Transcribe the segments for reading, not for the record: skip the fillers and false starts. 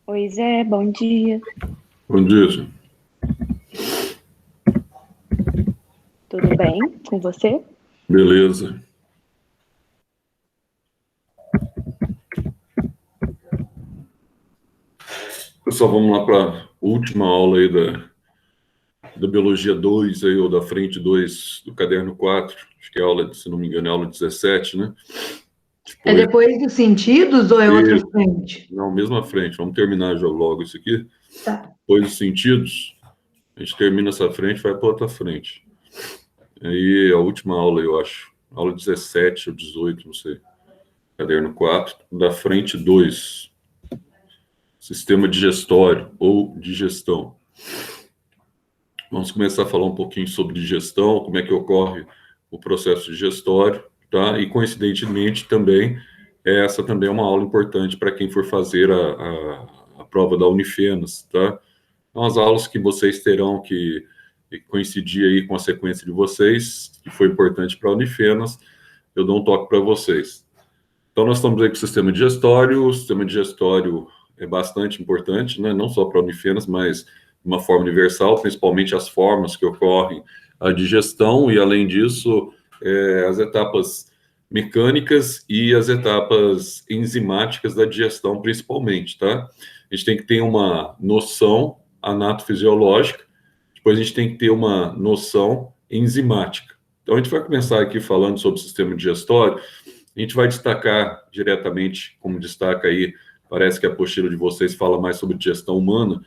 Oi, Zé, bom dia. Bom dia, senhor. Tudo bem com você? Beleza. Pessoal, vamos lá para a última aula aí da Biologia 2, aí, ou da Frente 2 do Caderno 4. Acho que é a aula, se não me engano, é a aula 17, né? É Depois, depois dos sentidos ou é outra frente? não, mesma frente. Vamos terminar já logo isso aqui. Tá. Depois dos sentidos, a gente termina essa frente e vai para outra frente. Aí a última aula, eu acho. Aula 17 ou 18, não sei. Caderno 4, da Frente 2. Sistema digestório ou digestão. Vamos começar a falar um pouquinho sobre digestão, como é que ocorre o processo digestório, tá? E coincidentemente também, essa também é uma aula importante para quem for fazer a prova da Unifenas, tá? São as aulas que vocês terão que coincidir aí com a sequência de vocês, que foi importante para a Unifenas, eu dou um toque para vocês. Então, nós estamos aí com o sistema digestório é bastante importante, né? Não só para a Unifenas, mas de uma forma universal, principalmente as formas que ocorrem a digestão e, além disso, as etapas mecânicas e as etapas enzimáticas da digestão, principalmente, tá? A gente tem que ter uma noção anatofisiológica, depois a gente tem que ter uma noção enzimática. Então, a gente vai começar aqui falando sobre o sistema digestório. A gente vai destacar diretamente, como destaca aí, parece que a apostila de vocês fala mais sobre digestão humana,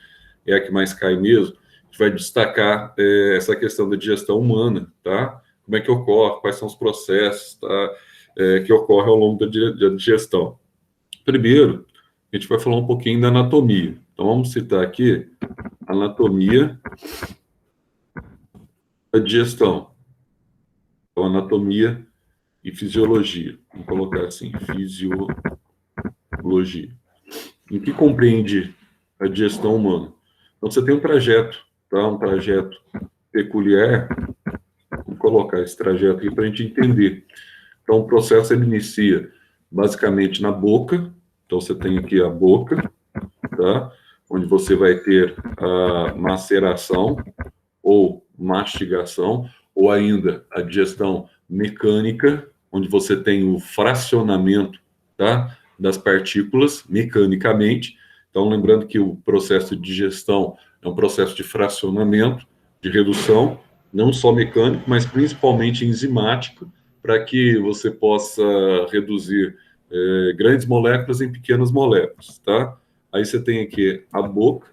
é a que mais cai mesmo. A gente vai destacar essa questão da digestão humana, tá? Como é que ocorre, quais são os processos, tá? Que ocorrem ao longo da digestão. Primeiro, a gente vai falar um pouquinho da anatomia. Então, vamos citar aqui a anatomia da digestão. Então, anatomia e fisiologia. Vamos colocar assim, fisiologia. Em que compreende a digestão humana? Então, você tem um trajeto, tá? Um trajeto peculiar. Vamos colocar esse trajeto aqui para a gente entender. Então, o processo ele inicia basicamente na boca. Então, você tem aqui a boca, tá? Onde você vai ter a maceração ou mastigação, ou ainda a digestão mecânica, onde você tem o fracionamento, tá? Das partículas mecanicamente. Então, lembrando que o processo de digestão é um processo de fracionamento, de redução, não só mecânico, mas principalmente enzimático, para que você possa reduzir grandes moléculas em pequenas moléculas, tá? Aí você tem aqui a boca,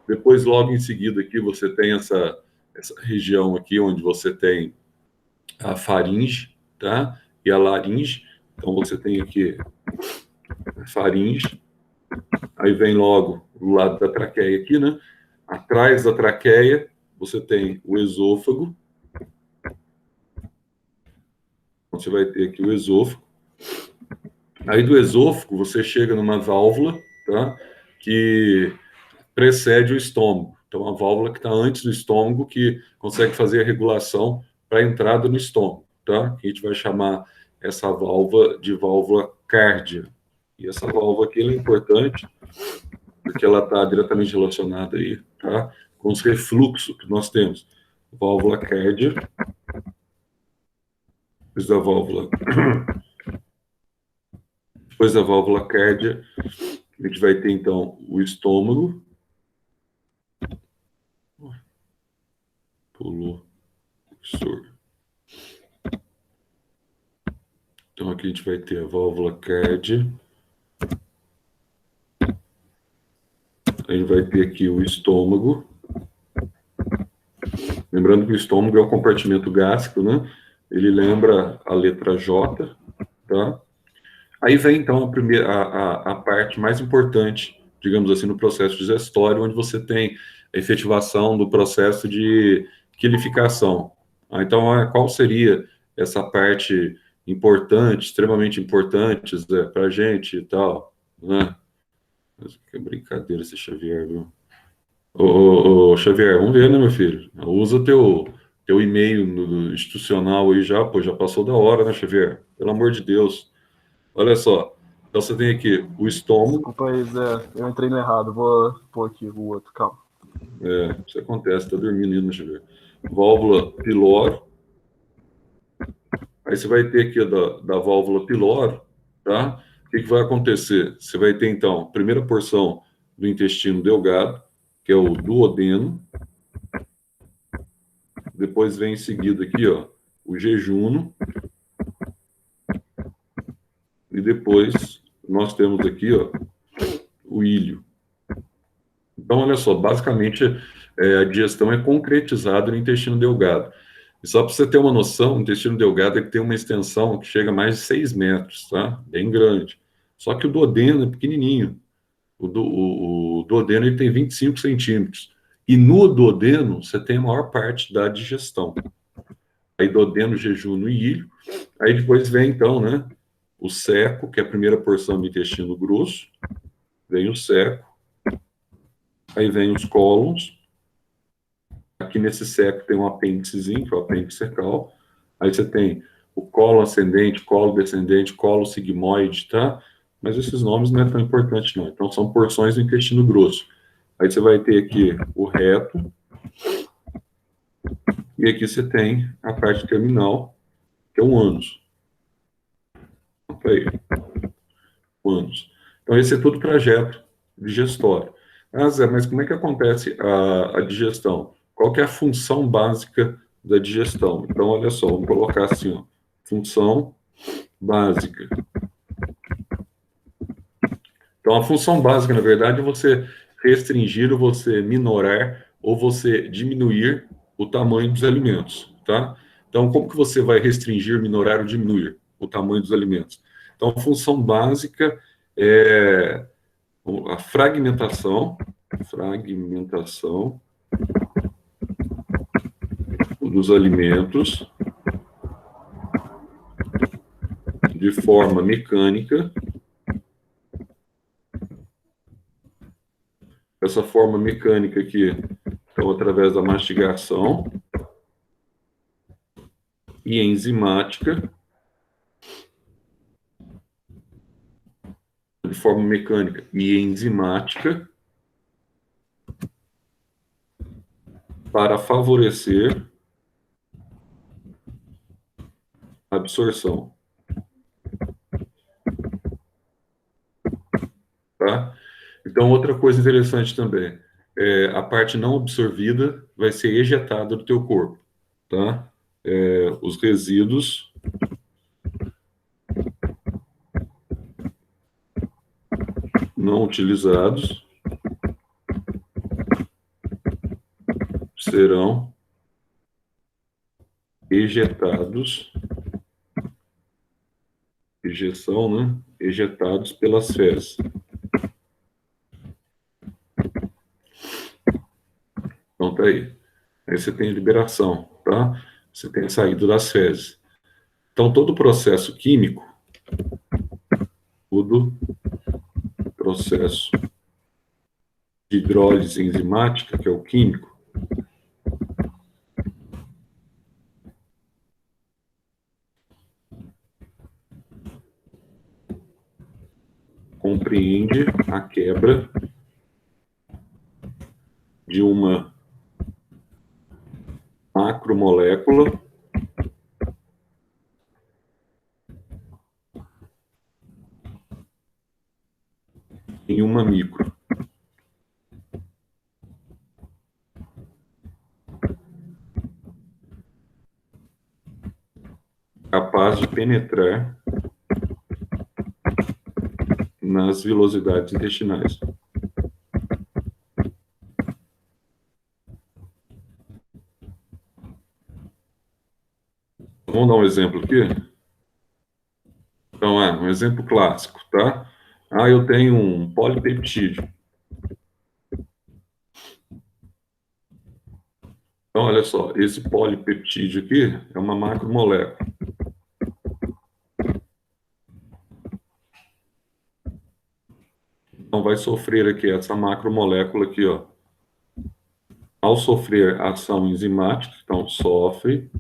depois logo em seguida aqui você tem essa região aqui onde você tem a faringe, tá? E a laringe. Então você tem aqui a faringe, aí vem logo do lado da traqueia aqui, né? Atrás da traqueia você tem o esôfago. Você vai ter aqui o esôfago. Aí do esôfago você chega numa válvula, tá? Que precede o estômago. Então, a válvula que está antes do estômago, que consegue fazer a regulação para a entrada no estômago, tá? A gente vai chamar essa válvula de válvula cárdia. E essa válvula aqui é importante, porque ela está diretamente relacionada aí, tá? Com os refluxos que nós temos. Válvula cárdia, depois da válvula cárdia, a gente vai ter, então, o estômago. Pulou. Absurdo. Então, aqui a gente vai ter a válvula cárdia. A gente vai ter aqui o estômago. Lembrando que o estômago é o compartimento gástrico, né? Ele lembra a letra J, tá? Aí vem, então, a parte mais importante, digamos assim, no processo digestório, onde você tem a efetivação do processo de quilificação. Então, qual seria essa parte importante, extremamente importante, para a gente e tal, né? Que brincadeira esse Xavier, viu? Ô, Xavier, vamos ver, né, meu filho? Usa teu e-mail institucional aí já, pô, já passou da hora, né, Xavier? Pelo amor de Deus. Olha só. Então você tem aqui o estômago. Desculpa aí, Zé. Eu entrei no errado. Vou pôr aqui o outro, calma. Isso acontece, tá dormindo aí, deixa eu ver. Válvula piloro. Aí você vai ter aqui da válvula piloro, tá? O que vai acontecer? Você vai ter, então, a primeira porção do intestino delgado, que é o duodeno. Depois vem em seguida aqui, ó, o jejuno. E depois nós temos aqui, ó, o íleo. Então, olha só, basicamente a digestão é concretizada no intestino delgado. E só para você ter uma noção, o intestino delgado ele tem uma extensão que chega a mais de 6 metros, tá? Bem grande. Só que o duodeno é pequenininho. O duodeno ele tem 25 centímetros. E no duodeno você tem a maior parte da digestão. Aí duodeno, jejuno e íleo. Aí depois vem, então, né, o seco, que é a primeira porção do intestino grosso. Vem o seco. Aí vem os cólons. Aqui nesse seco tem um apêndicezinho, que é o apêndice secal. Aí você tem o colo ascendente, colo descendente, colo sigmoide, tá? Mas esses nomes não é tão importante, não. Então, são porções do intestino grosso. Aí você vai ter aqui o reto. E aqui você tem a parte terminal, que é o ânus. Aí, o ânus. Então, esse é todo o trajeto digestório. Ah, Zé, mas como é que acontece a digestão? Qual que é a função básica da digestão? Então, olha só, vamos colocar assim, ó, função básica. Então, a função básica, na verdade, é você restringir, ou você minorar, ou você diminuir o tamanho dos alimentos, tá? Então, como que você vai restringir, minorar ou diminuir o tamanho dos alimentos? Então, a função básica é a fragmentação dos alimentos de forma mecânica. Essa forma mecânica aqui, então, através da mastigação e enzimática, de forma mecânica e enzimática, para favorecer a absorção. Tá? Então, outra coisa interessante também, a parte não absorvida vai ser ejetada do teu corpo, tá? Os resíduos não utilizados serão ejetados, ejeção, né? Ejetados pelas fezes. Então, tá aí. Aí você tem a liberação, tá? Você tem a saída das fezes. Então, todo o processo químico, todo processo de hidrólise enzimática, que é o químico, compreende a quebra de uma macromolécula em uma micro. Capaz de penetrar nas vilosidades intestinais. Vamos dar um exemplo aqui? Então, um exemplo clássico, tá? Eu tenho um polipeptídeo. Então, olha só, esse polipeptídeo aqui é uma macromolécula. Então, vai sofrer aqui essa macromolécula aqui, ó. Ao sofrer ação enzimática, então, sofre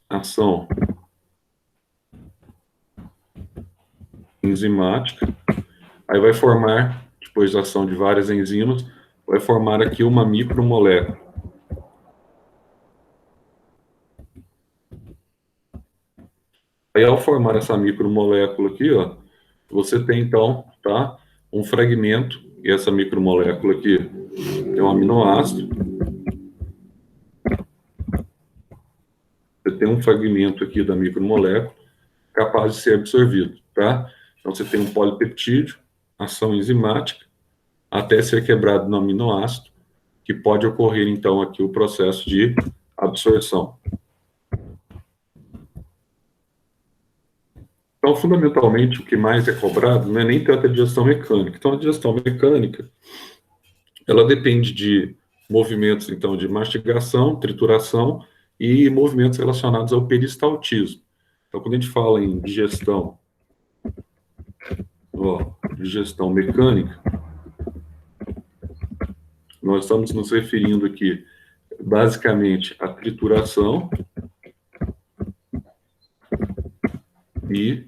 ação enzimática. Aí vai formar, depois da ação de várias enzimas, vai formar aqui uma micromolécula. Aí, ao formar essa micromolécula aqui, ó, você tem, então, tá, um fragmento, e essa micromolécula aqui é um aminoácido. Você tem um fragmento aqui da micromolécula capaz de ser absorvido, tá? Então, você tem um polipeptídeo, ação enzimática, até ser quebrado no aminoácido, que pode ocorrer, então, aqui o processo de absorção. Então, fundamentalmente, o que mais é cobrado não é nem tanto a digestão mecânica. Então, a digestão mecânica, ela depende de movimentos, então, de mastigação, trituração e movimentos relacionados ao peristaltismo. Então, quando a gente fala em digestão, digestão mecânica, nós estamos nos referindo aqui, basicamente, à trituração e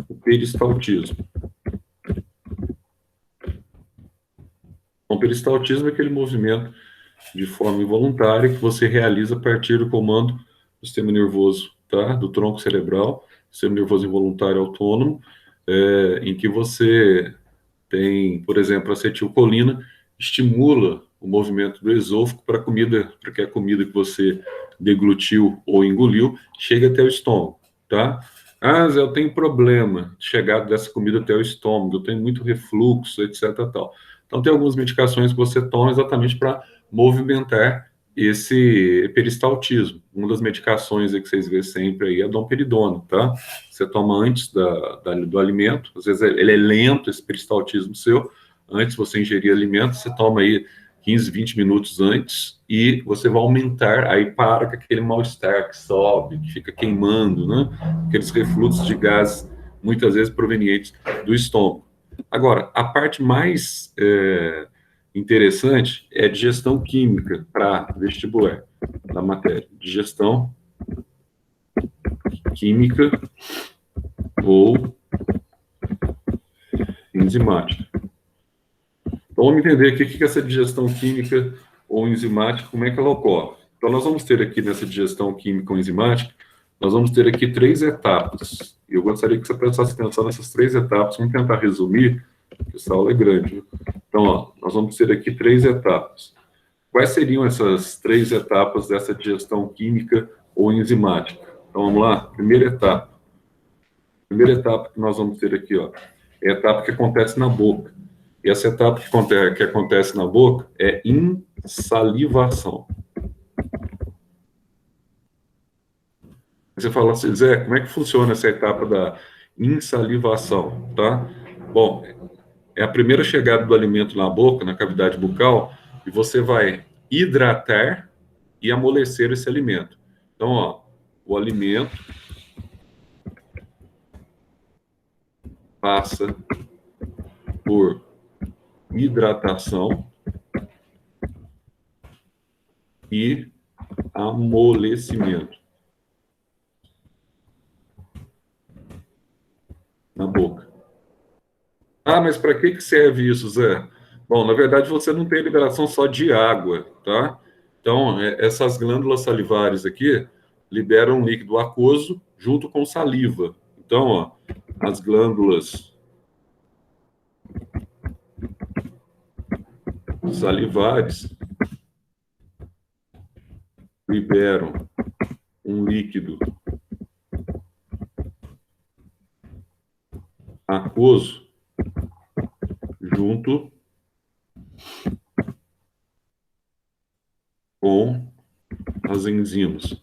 o peristaltismo. O peristaltismo é aquele movimento de forma involuntária que você realiza a partir do comando do sistema nervoso, tá? Do tronco cerebral, sistema nervoso involuntário autônomo, em que você tem, por exemplo, a acetilcolina, estimula o movimento do esôfago para que a comida que você deglutiu ou engoliu chegue até o estômago, tá? Ah, eu tenho problema de chegar dessa comida até o estômago, eu tenho muito refluxo, etc. Tal. Então, tem algumas medicações que você toma exatamente para movimentar esse peristaltismo. Uma das medicações aí que vocês vê sempre aí é a domperidona, tá? Você toma antes do alimento, às vezes ele é lento, esse peristaltismo seu, antes de você ingerir alimento, você toma aí 15, 20 minutos antes e você vai aumentar, aí para com aquele mal-estar que sobe, que fica queimando, né? Aqueles refluxos de gases, muitas vezes provenientes do estômago. Agora, a parte mais interessante é a digestão química para vestibular da matéria. Digestão química ou enzimática. Então, vamos entender aqui o que é essa digestão química ou enzimática, como é que ela ocorre. Então, nós vamos ter aqui nessa digestão química ou enzimática, nós vamos ter aqui 3 etapas. E eu gostaria que você prestasse atenção nessas 3 etapas. Vamos tentar resumir, porque essa aula é grande. Viu? Então, ó, nós vamos ter aqui 3 etapas. Quais seriam essas 3 etapas dessa digestão química ou enzimática? Então, vamos lá. Primeira etapa. Primeira etapa que nós vamos ter aqui, ó, é a etapa que acontece na boca. E essa etapa que acontece na boca é insalivação. Você fala assim, Zé, como é que funciona essa etapa da insalivação, tá? Bom, é a primeira chegada do alimento na boca, na cavidade bucal, e você vai hidratar e amolecer esse alimento. Então, ó, o alimento passa por hidratação e amolecimento na boca. Ah, mas para que serve isso, Zé? Bom, na verdade, você não tem liberação só de água, tá? Então, essas glândulas salivares aqui liberam um líquido aquoso junto com saliva. Então, ó, as glândulas salivares liberam um líquido aquoso junto com as enzimas.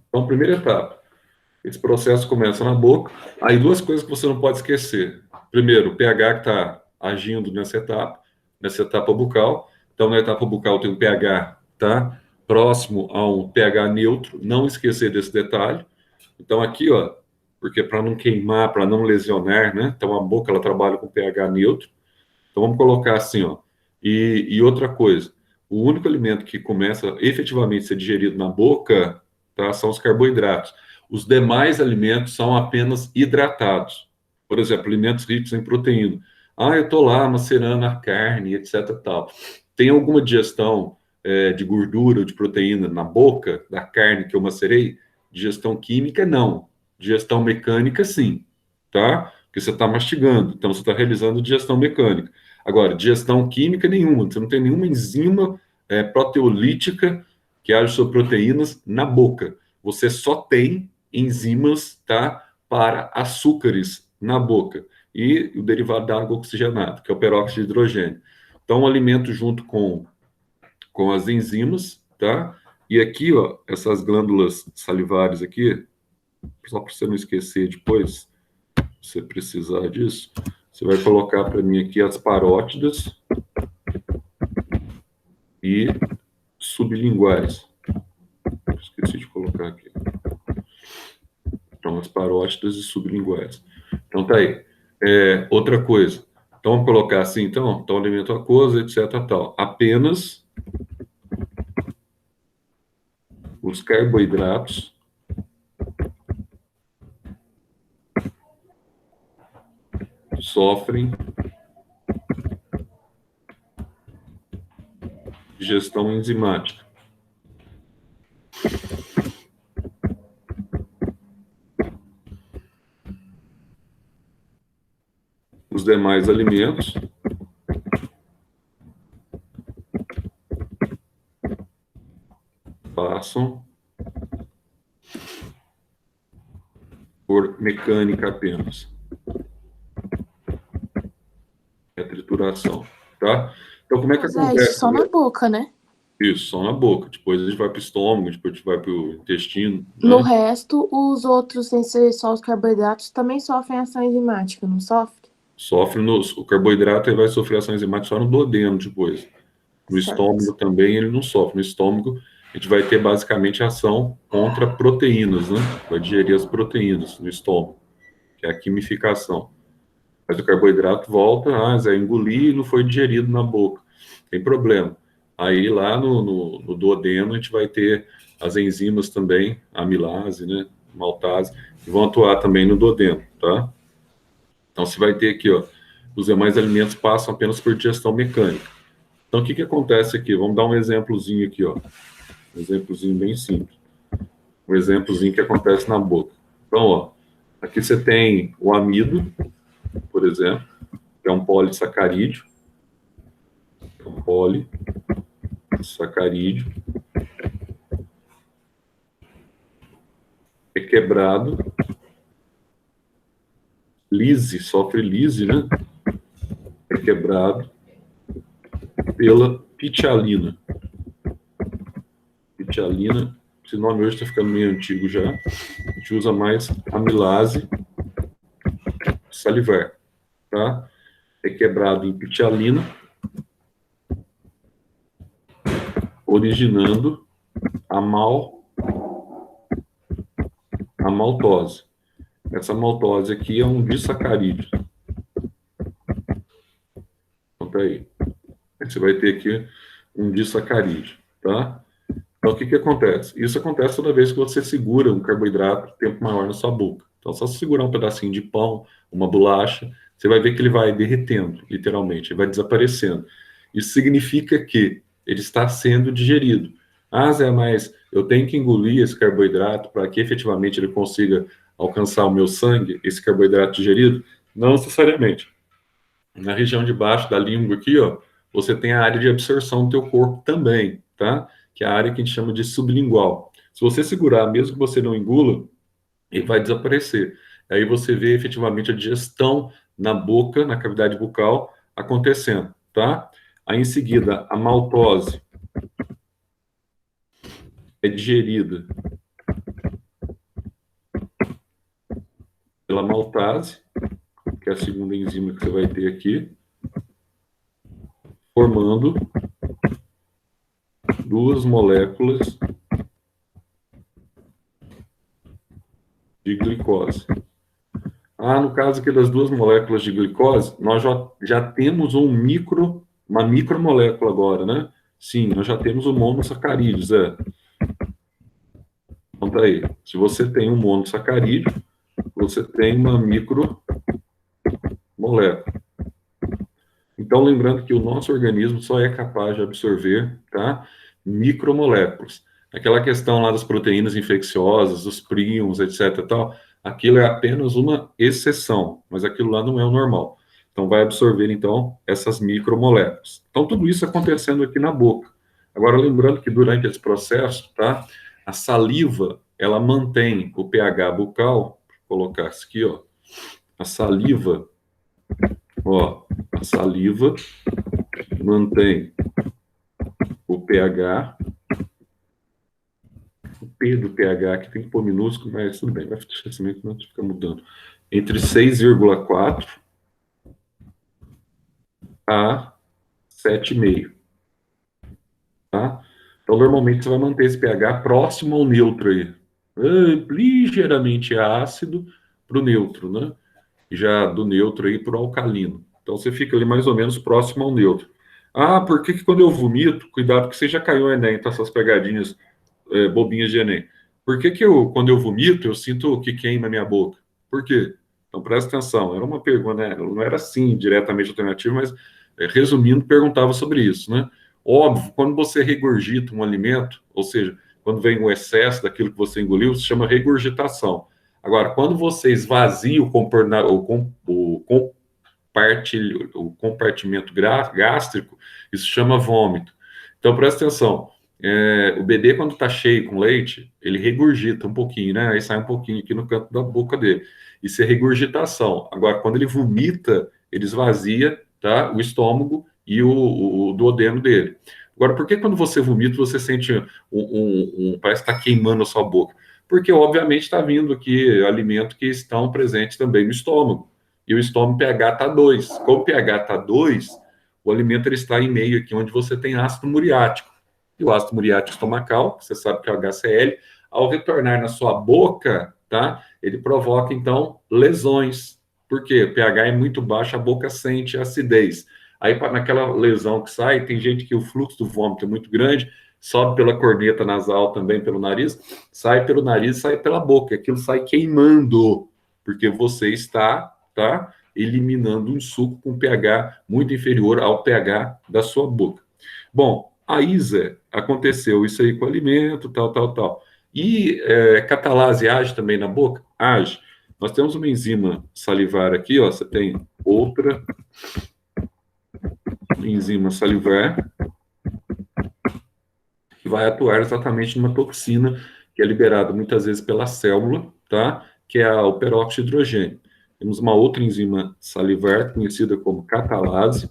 Então, primeira etapa. Esse processo começa na boca. Aí, 2 coisas que você não pode esquecer. Primeiro, o pH que está agindo nessa etapa bucal. Então, na etapa bucal tem um pH, tá? Próximo a um pH neutro. Não esquecer desse detalhe. Então, aqui, ó, porque para não queimar, para não lesionar, né? Então, a boca, ela trabalha com pH neutro. Então, vamos colocar assim, ó. E outra coisa, o único alimento que começa efetivamente a ser digerido na boca, tá, são os carboidratos. Os demais alimentos são apenas hidratados. Por exemplo, alimentos ricos em proteína. Eu estou lá macerando a carne, etc. Tal. Tem alguma digestão de gordura ou de proteína na boca da carne que eu macerei? Digestão química, não. Digestão mecânica, sim. Tá? Porque você está mastigando, então você está realizando digestão mecânica. Agora, digestão química nenhuma. Você não tem nenhuma enzima proteolítica que age sobre proteínas na boca. Você só tem enzimas, tá, para açúcares na boca e o derivado da água oxigenada, que é o peróxido de hidrogênio. Então, o alimento junto com as enzimas, tá? E aqui, ó, essas glândulas salivares aqui, só para você não esquecer depois, se você precisar disso, você vai colocar para mim aqui as parótidas e sublinguais. Esqueci de colocar aqui. Então, as parótidas e sublinguais. Então, tá aí. Outra coisa. Então, vamos colocar assim, então alimento aquoso, etc. Tal. Apenas os carboidratos sofrem digestão enzimática. Os demais alimentos passam por mecânica apenas. É trituração, tá? Então, como é que acontece? Isso só na boca, né? Isso, só na boca. Depois a gente vai para o estômago, depois a gente vai para o intestino. No Né? resto, os outros, sem ser só os carboidratos, também sofrem ação enzimática, não sofre? Sofre o carboidrato, ele vai sofrer ação enzimática só no duodeno depois. No Certo. estômago também ele não sofre. No estômago a gente vai ter basicamente ação contra proteínas, né? Vai digerir as proteínas no estômago, que é a quimificação. Mas o carboidrato volta, Zé, engoli e não foi digerido na boca. Tem problema. Aí lá no duodeno a gente vai ter as enzimas também, a amilase, né? Maltase, que vão atuar também no duodeno, tá? Então, você vai ter aqui, ó, os demais alimentos passam apenas por digestão mecânica. Então, o que acontece aqui? Vamos dar um exemplozinho aqui, ó. Um exemplozinho bem simples. Um exemplozinho que acontece na boca. Então, ó, aqui você tem o amido, por exemplo, que é um polissacarídeo. Um polissacarídeo. É quebrado. Sofre lise, né? É quebrado pela pitialina. Pitialina, esse nome hoje está ficando meio antigo já. A gente usa mais amilase salivar, tá? É quebrado em pitialina, originando a maltose. Essa maltose aqui é um disacarídeo. Então, tá aí. Você vai ter aqui um disacarídeo, tá? Então, o que acontece? Isso acontece toda vez que você segura um carboidrato tempo maior na sua boca. Então, só se segurar um pedacinho de pão, uma bolacha, você vai ver que ele vai derretendo, literalmente, ele vai desaparecendo. Isso significa que ele está sendo digerido. Zé, mas eu tenho que engolir esse carboidrato para que efetivamente ele consiga alcançar o meu sangue, esse carboidrato digerido? Não necessariamente. Na região de baixo da língua aqui, ó, você tem a área de absorção do teu corpo também, tá? Que é a área que a gente chama de sublingual. Se você segurar, mesmo que você não engula, ele vai desaparecer. Aí você vê efetivamente a digestão na boca, na cavidade bucal, acontecendo, tá? Aí em seguida, a maltose é digerida pela maltase, que é a segunda enzima que você vai ter aqui, formando duas moléculas de glicose. No caso aqui das duas moléculas de glicose, nós já temos uma micromolécula agora, né? Sim, nós já temos o monossacarídeo, Zé. Então, tá aí. Se você tem um monossacarídeo, você tem uma micromolécula. Então, lembrando que o nosso organismo só é capaz de absorver, tá, micromoléculas. Aquela questão lá das proteínas infecciosas, dos prions, etc. Tal, aquilo é apenas uma exceção, mas aquilo lá não é o normal. Então, vai absorver, então, essas micromoléculas. Então, tudo isso acontecendo aqui na boca. Agora, lembrando que durante esse processo, tá, a saliva, ela mantém o pH bucal, vou colocar isso aqui, ó, a saliva mantém o pH, o P do pH, que tem que pôr minúsculo, mas tudo bem, vai ficar mudando, entre 6,4 a 7,5, tá? Então, normalmente, você vai manter esse pH próximo ao neutro aí, ligeiramente ácido para o neutro, né? Já do neutro aí para o alcalino. Então, você fica ali mais ou menos próximo ao neutro. Ah, por que quando eu vomito, cuidado que você já caiu no Enem, tá? Essas pegadinhas bobinhas de Enem. Por que quando eu vomito, eu sinto que queima a minha boca? Por quê? Então, presta atenção. Era uma pergunta, né? Não era assim, diretamente alternativa, mas, resumindo, perguntava sobre isso, né? Óbvio, quando você regurgita um alimento, ou seja, quando vem um excesso daquilo que você engoliu, se chama regurgitação. Agora, quando você esvazia o compartimento gástrico, isso chama vômito. Então, presta atenção. O bebê, quando está cheio com leite, ele regurgita um pouquinho, né? Aí sai um pouquinho aqui no canto da boca dele. Isso é regurgitação. Agora, quando ele vomita, ele esvazia, tá, o estômago e o duodeno dele. Agora, por que quando você vomita, você sente parece que está queimando a sua boca? Porque, obviamente, está vindo aqui alimento que estão presentes também no estômago. E o estômago pH está 2. Como o pH está 2, o alimento ele está em meio aqui, onde você tem ácido muriático. E o ácido muriático estomacal, você sabe que é o HCl, ao retornar na sua boca, tá, ele provoca, então, lesões. Por quê? O pH é muito baixo, a boca sente acidez. Aí, naquela lesão que sai, tem gente que o fluxo do vômito é muito grande, sobe pela corneta nasal também pelo nariz, sai pelo nariz, sai pela boca. Aquilo sai queimando, porque você está, tá, eliminando um suco com pH muito inferior ao pH da sua boca. Bom, aí, Zé, aconteceu isso aí com o alimento, tal. E catalase age também na boca? Age. Nós temos uma enzima salivar aqui, ó, você tem outra enzima salivar que vai atuar exatamente numa toxina que é liberada muitas vezes pela célula, tá? Que é o peróxido de hidrogênio. Temos uma outra enzima salivar conhecida como catalase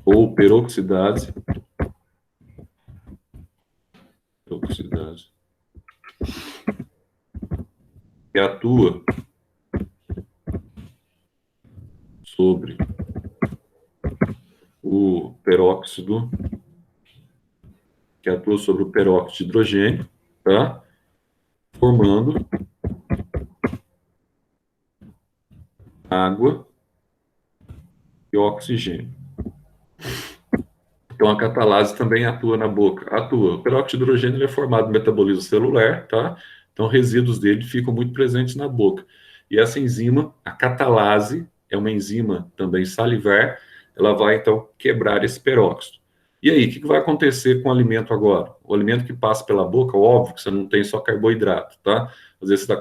ou peroxidase. Que atua sobre o peróxido, de hidrogênio, tá? Formando água e oxigênio. Então, a catalase também atua na boca. Atua. O peróxido de hidrogênio ele é formado no metabolismo celular, tá? Então, resíduos dele ficam muito presentes na boca. E essa enzima, a catalase, é uma enzima também salivar, ela vai, então, quebrar esse peróxido. E aí, o que vai acontecer com o alimento agora? O alimento que passa pela boca, óbvio que você não tem só carboidrato, tá? Às vezes você está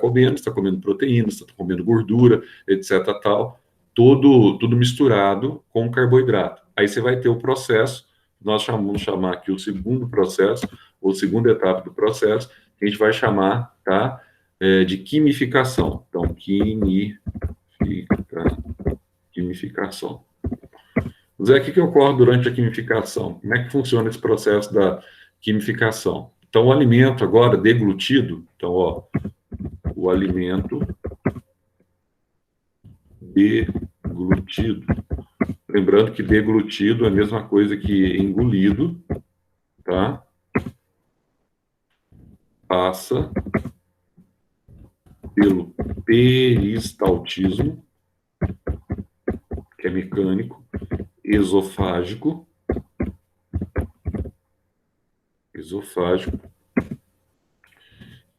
comendo proteína, você está comendo gordura, etc, tal, tudo misturado com carboidrato. Aí você vai ter o processo, nós vamos chamar aqui o segundo processo, ou segunda etapa do processo, que a gente vai chamar, tá, de quimificação. Então, quimificação. Zé, o que ocorre durante a quimificação? Como é que funciona esse processo da quimificação? Então, o alimento agora deglutido, então, ó, o alimento deglutido. Lembrando que deglutido é a mesma coisa que engolido, tá? Passa pelo peristaltismo, que é mecânico, esofágico,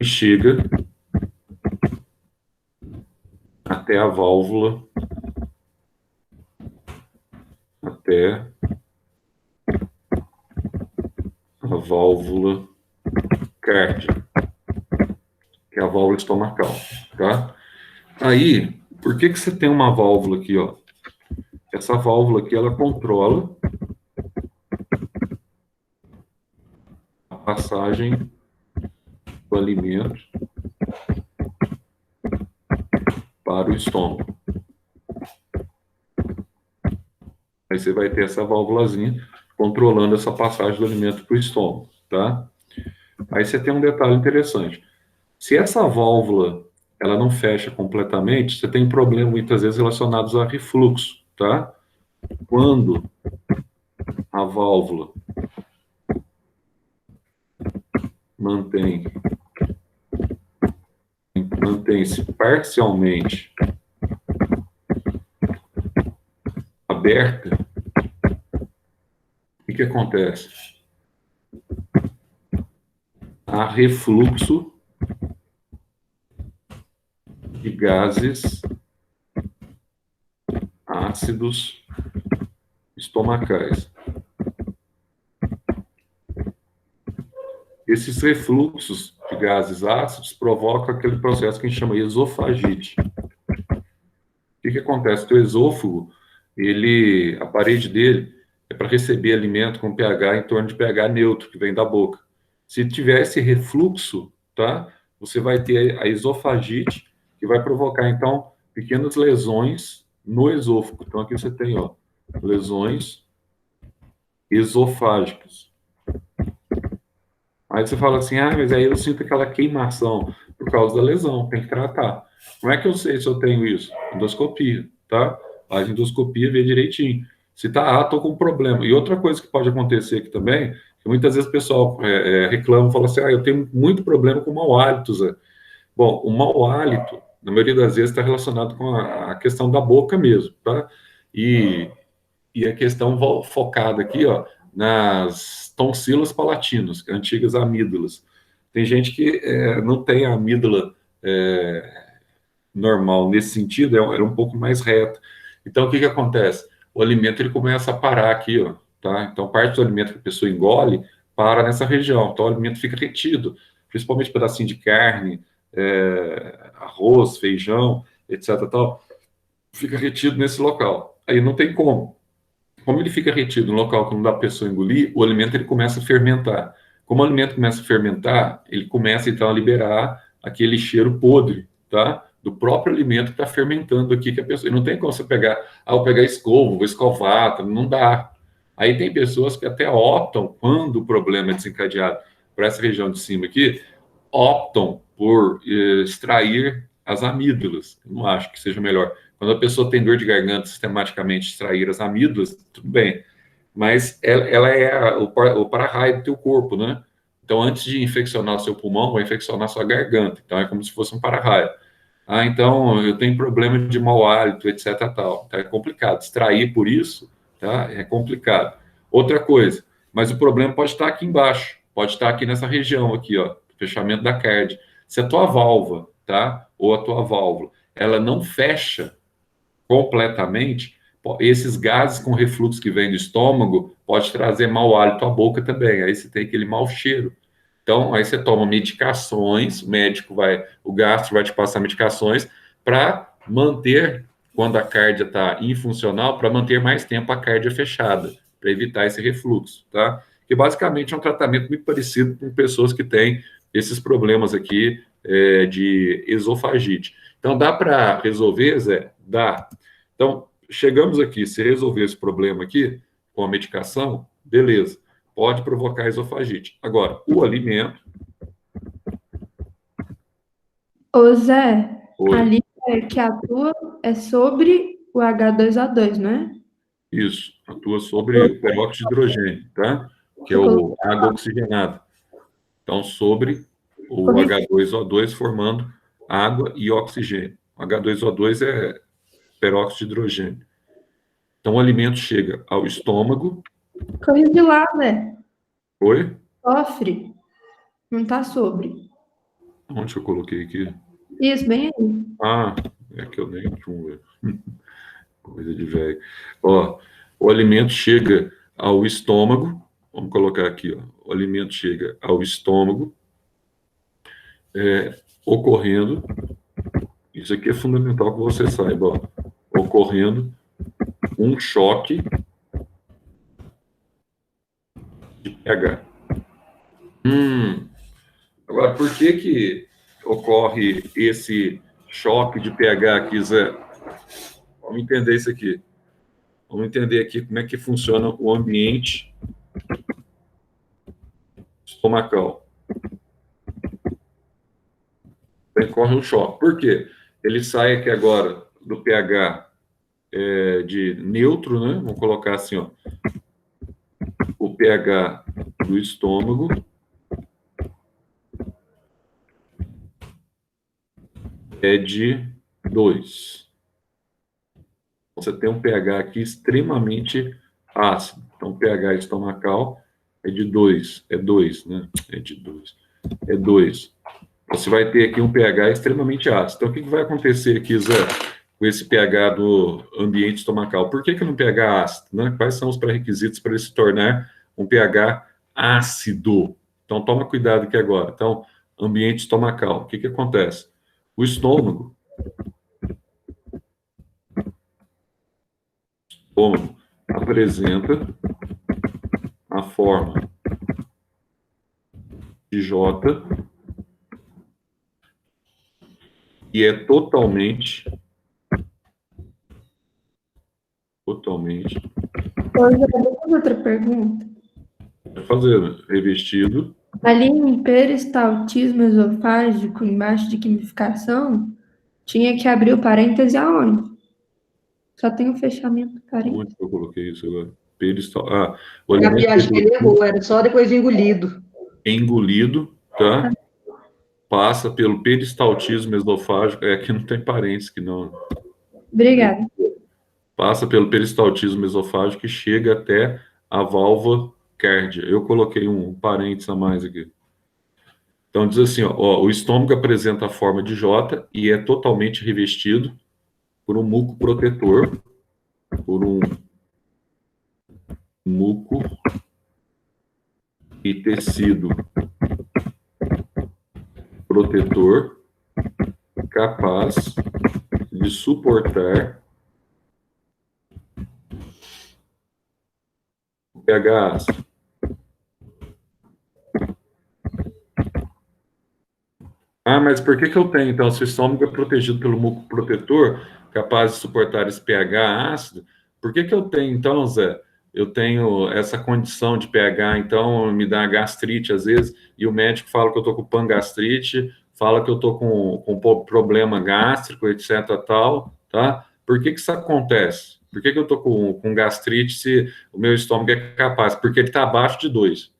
e chega até a válvula, até a válvula cárdia, que é a válvula estomacal, tá? Aí, por que que você tem uma válvula aqui, ó? Essa válvula aqui, ela controla a passagem do alimento para o estômago. Aí você vai ter essa válvulazinha controlando essa passagem do alimento para o estômago, tá? Aí você tem um detalhe interessante. Se essa válvula ela não fecha completamente, você tem problemas muitas vezes relacionados a refluxo, tá? Quando a válvula mantém-se parcialmente aberta, o que acontece? Há refluxo de gases ácidos estomacais. Esses refluxos de gases ácidos provocam aquele processo que a gente chama de esofagite. O que acontece? O esôfago, a parede dele é para receber alimento com pH em torno de pH neutro, que vem da boca. Se tiver esse refluxo, tá? Você vai ter a esofagite, que vai provocar, então, pequenas lesões no esôfago. Então, aqui você tem, ó, lesões esofágicas. Aí você fala assim, mas aí eu sinto aquela queimação por causa da lesão, tem que tratar. Como é que eu sei se eu tenho isso? Endoscopia, tá? Faz endoscopia, vê direitinho. Se tá, tô com problema. E outra coisa que pode acontecer aqui também, que muitas vezes o pessoal reclama, fala assim, eu tenho muito problema com mau hálito, Zé. Bom, o mau hálito, na maioria das vezes, está relacionado com a questão da boca mesmo, tá? E a questão focada aqui, ó, nas tonsilas palatinas, antigas amígdalas. Tem gente que não tem a amígdala normal nesse sentido, era um pouco mais reta. Então, o que acontece? O alimento ele começa a parar aqui, ó, tá? Então, parte do alimento que a pessoa engole para nessa região. Então, o alimento fica retido, principalmente pedacinho de carne, arroz, feijão, etc. Tal, fica retido nesse local. Aí não tem como. Como ele fica retido no local que não dá para a pessoa engolir, o alimento ele começa a fermentar. Como o alimento começa a fermentar, ele começa então a liberar aquele cheiro podre, tá? Do próprio alimento que está fermentando aqui, que a pessoa. E não tem como você pegar, vou pegar escova, vou escovar, não dá. Aí tem pessoas que até optam, quando o problema é desencadeado por essa região de cima aqui, optam por extrair as amígdalas. Eu não acho que seja melhor. Quando a pessoa tem dor de garganta, sistematicamente extrair as amígdalas, tudo bem. Mas ela é o para-raio do teu corpo, né? Então, antes de infeccionar o seu pulmão, vai infeccionar a sua garganta. Então, é como se fosse um para-raio. Então, eu tenho problema de mau hálito, etc. Tal. Então, é complicado. Extrair por isso, tá? É complicado. Outra coisa, mas o problema pode estar aqui embaixo. Pode estar aqui nessa região, aqui, ó, fechamento da cárdia. Se a tua válvula, tá? Ou a tua válvula, ela não fecha completamente, esses gases com refluxo que vem do estômago pode trazer mau hálito à boca também, aí você tem aquele mau cheiro. Então, aí você toma medicações, o gastro vai te passar medicações para manter, quando a cárdia está infuncional, para manter mais tempo a cárdia fechada, para evitar esse refluxo, tá? Que basicamente é um tratamento muito parecido com pessoas que têm esses problemas aqui de esofagite. Então, dá para resolver, Zé? Dá. Então, chegamos aqui, se resolver esse problema aqui, com a medicação, beleza, pode provocar esofagite. Agora, o alimento... Ô Zé, Oi. a lista que atua é sobre o H2O2, não é? Isso, atua sobre o peróxido de hidrogênio, tá? Que é a água oxigenada. Então, sobre o H2O2 formando água e oxigênio. O H2O2 é peróxido de hidrogênio. Então, o alimento chega ao estômago. Corrige lá, Zé. Oi? Sofre. Não tá sobre. Onde eu coloquei aqui? Isso, bem aí. Ah, é que eu nem ver. Coisa de velho. Ó, o alimento chega ao estômago. Vamos colocar aqui, ó. O alimento chega ao estômago, ocorrendo. Isso aqui é fundamental que você saiba, ó. Ocorrendo um choque de pH. Agora, por que ocorre esse choque de pH aqui, Zé? Vamos entender isso aqui. Vamos entender aqui como é que funciona o ambiente estomacal. Ocorre um choque. Por quê? Ele sai aqui agora do pH de neutro, né? Vamos colocar assim, ó. O pH do estômago é de 2. Você tem um pH aqui extremamente ácido. Então, o pH estomacal é de 2. É 2, né? É de 2. É 2. Você vai ter aqui um pH extremamente ácido. Então, o que vai acontecer aqui, Zé, com esse pH do ambiente estomacal? Por que é um pH ácido, né? Quais são os pré-requisitos para ele se tornar um pH ácido? Então, toma cuidado aqui agora. Então, ambiente estomacal. O que acontece? O estômago apresenta a forma de J e é totalmente Hoje eu vou fazer outra pergunta. revestido. Ali em peristaltismo esofágico, embaixo de quimificação, tinha que abrir o parêntese aonde? Só tem o fechamento do parêntese. Onde eu coloquei isso agora? Peristal. O Eu alimento acho que ele errou, era só depois de engolido. engolido, tá? Passa pelo peristaltismo esofágico. Aqui não tem parênteses que não. Obrigada. Passa pelo peristaltismo esofágico e chega até a válvula cárdia. Eu coloquei um parênteses a mais aqui. Então diz assim, ó, o estômago apresenta a forma de J e é totalmente revestido por um muco protetor, por um muco e tecido protetor capaz de suportar o pH ácido. Ah, mas por que eu tenho, então, se o estômago é protegido pelo muco protetor, capaz de suportar esse pH ácido, por que eu tenho, então, Zé, eu tenho essa condição de pH, então, me dá gastrite, às vezes, e o médico fala que eu estou com pangastrite, fala que eu estou com problema gástrico, etc, tal, tá? Por que isso acontece? Por que eu estou com gastrite se o meu estômago é capaz? Porque ele está abaixo de 2.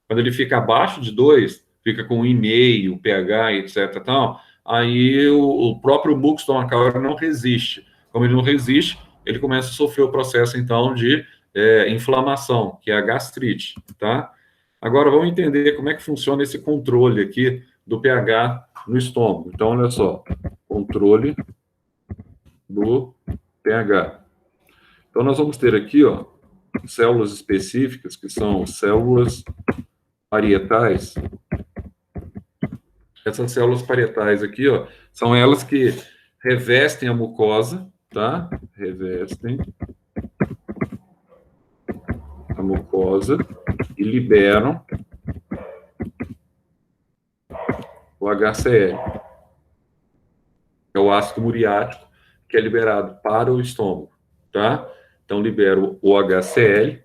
Quando ele fica abaixo de 2, fica com 1,5, pH, etc. Tal, aí o próprio muco estomacal não resiste. Como ele não resiste, ele começa a sofrer o processo, então, de inflamação, que é a gastrite, tá? Agora, vamos entender como é que funciona esse controle aqui do pH no estômago. Então, olha só, controle do pH. Então, nós vamos ter aqui, ó, células específicas, que são células parietais. Essas células parietais aqui, ó, são elas que revestem a mucosa, tá? Revestem a mucosa e liberam o HCl, é o ácido muriático que é liberado para o estômago, tá? Então, libero o HCl,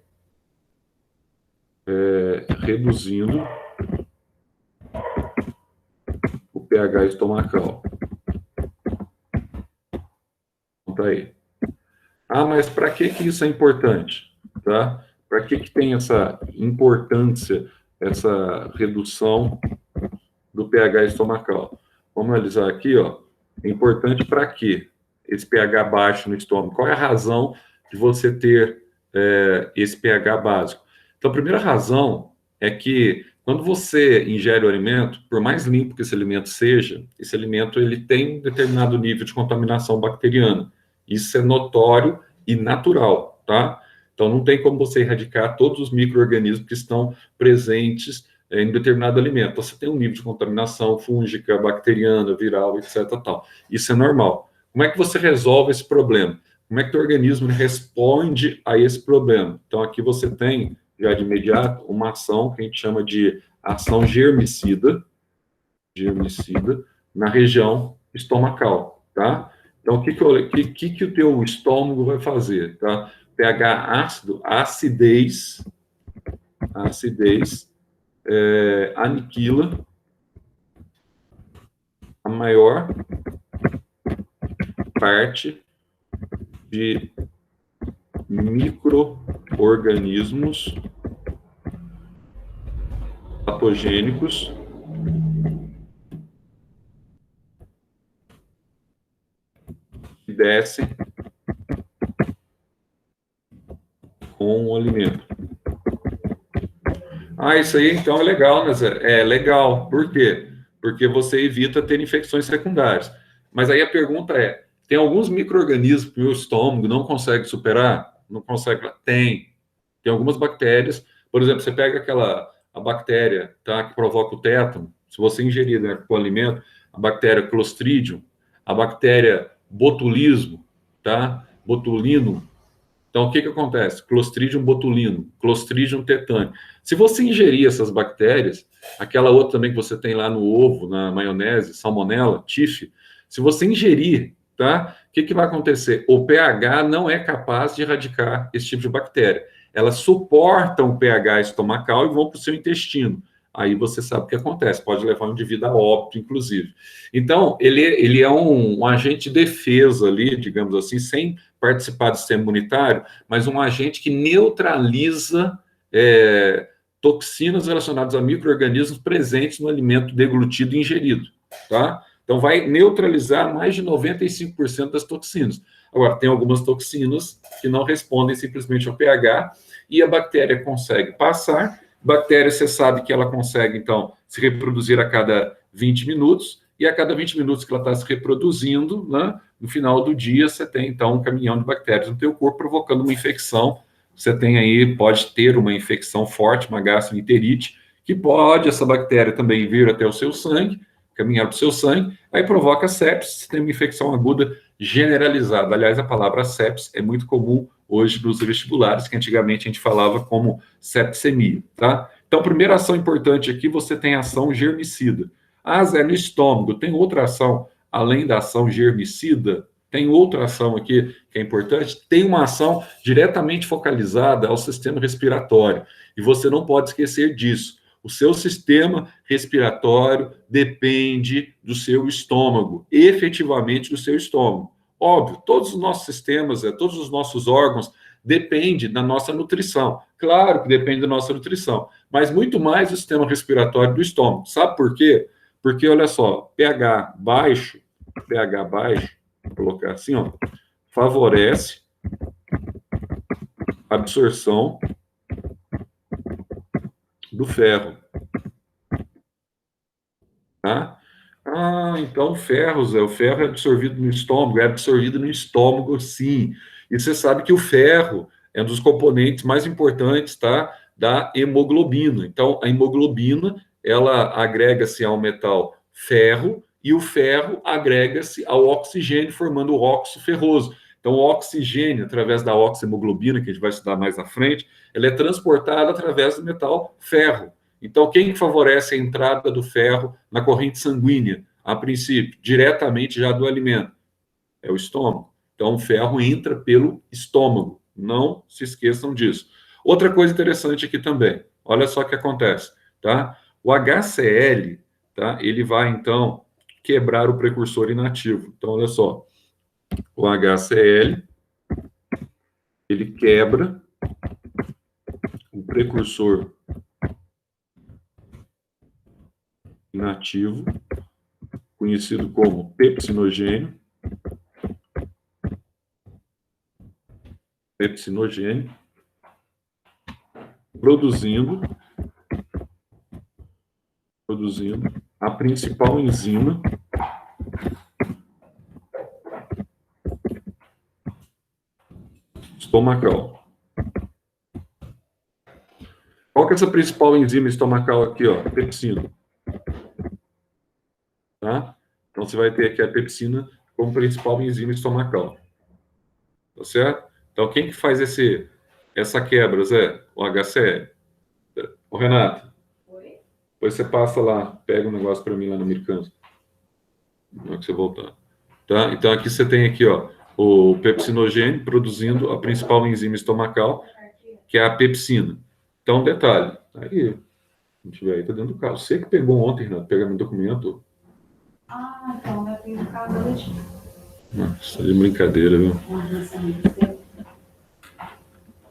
reduzindo o pH estomacal. Tá aí. Ah, mas para que isso é importante? Tá? Para que tem essa importância, essa redução do pH estomacal? Vamos analisar aqui, ó. É importante para quê? Esse pH baixo no estômago. Qual é a razão de você ter esse pH básico? Então, a primeira razão é que Quando você ingere o alimento, por mais limpo que esse alimento seja, esse alimento ele tem um determinado nível de contaminação bacteriana. Isso é notório e natural, tá? Então, não tem como você erradicar todos os micro-organismos que estão presentes em determinado alimento. Então, você tem um nível de contaminação fúngica, bacteriana, viral, etc. Tal. Isso é normal. Como é que você resolve esse problema? Como é que o organismo responde a esse problema? Então, aqui você tem, já de imediato, uma ação que a gente chama de ação germicida na região estomacal, tá? Então, o que o teu estômago vai fazer, tá? pH ácido, a acidez aniquila a maior parte de micro-organismos patogênicos que descem com o alimento. Isso aí então é legal, né, Zé? É legal. Por quê? Porque você evita ter infecções secundárias. Mas aí a pergunta é, tem alguns micro-organismos que o estômago não consegue superar? Não consegue? Tem algumas bactérias, por exemplo, você pega a bactéria, tá, que provoca o tétano, se você ingerir, né, com o alimento, a bactéria Clostridium, a bactéria botulismo, tá, botulino. Então, o que acontece? Clostridium botulinum, Clostridium tetani. Se você ingerir essas bactérias, aquela outra também que você tem lá no ovo, na maionese, salmonella, TIF, se você ingerir, tá, o que vai acontecer? O pH não é capaz de erradicar esse tipo de bactéria. Elas suportam o pH estomacal e vão para o seu intestino. Aí você sabe o que acontece, pode levar um indivíduo a óbito, inclusive. Então, ele é um agente de defesa ali, digamos assim, sem participar do sistema imunitário, mas um agente que neutraliza toxinas relacionadas a micro-organismos presentes no alimento deglutido e ingerido, tá? Então, vai neutralizar mais de 95% das toxinas. Agora, tem algumas toxinas que não respondem simplesmente ao pH e a bactéria consegue passar. Bactéria, você sabe que ela consegue, então, se reproduzir a cada 20 minutos, e a cada 20 minutos que ela está se reproduzindo, né, no final do dia, você tem, então, um caminhão de bactérias no teu corpo, provocando uma infecção. Você tem aí, pode ter uma infecção forte, uma gastroenterite, que pode, essa bactéria também vir até o seu sangue, caminhar para o seu sangue, aí provoca sepsis, você tem uma infecção aguda generalizada. Aliás, a palavra sepsis é muito comum hoje nos vestibulares, que antigamente a gente falava como sepsemia, tá? Então, primeira ação importante aqui, você tem ação germicida. Zé, no estômago, tem outra ação, além da ação germicida, tem outra ação aqui que é importante, tem uma ação diretamente focalizada ao sistema respiratório, e você não pode esquecer disso. O seu sistema respiratório depende do seu estômago, efetivamente do seu estômago. Óbvio, todos os nossos sistemas, todos os nossos órgãos dependem da nossa nutrição. Claro que depende da nossa nutrição, mas muito mais do sistema respiratório do estômago. Sabe por quê? Porque, olha só, pH baixo, vou colocar assim, ó, favorece a absorção do ferro. Tá? Então o ferro é absorvido no estômago, sim. E você sabe que o ferro é um dos componentes mais importantes, tá, da hemoglobina. Então, a hemoglobina, ela agrega-se ao metal ferro, e o ferro agrega-se ao oxigênio, formando o óxido ferroso. Então, o oxigênio, através da oxihemoglobina, que a gente vai estudar mais à frente, ele é transportado através do metal ferro. Então, quem favorece a entrada do ferro na corrente sanguínea, a princípio, diretamente já do alimento? É o estômago. Então, o ferro entra pelo estômago. Não se esqueçam disso. Outra coisa interessante aqui também. Olha só o que acontece, tá? O HCl, tá? Ele vai, então, quebrar o precursor inativo. Então, olha só. O HCl, ele quebra o precursor inativo, conhecido como pepsinogênio, produzindo produzindo a principal enzima estomacal. Qual que é essa principal enzima estomacal aqui, ó? Pepsina. Tá? Então, você vai ter aqui a pepsina como principal enzima estomacal. Tá certo? Então, quem que faz essa quebra, Zé? O HCl. Ô, Renato. Oi? Depois você passa lá, pega um negócio para mim lá no Americano. Na hora que você voltar. Tá? Então, aqui você tem aqui, ó, o pepsinogênio produzindo a principal enzima estomacal, que é a pepsina. Então, detalhe. Aí, se tiver aí, tá dentro do carro. Você que pegou ontem, Renato, pega meu documento. Ah, então eu tenho ficado hoje. Nossa, de brincadeira, viu?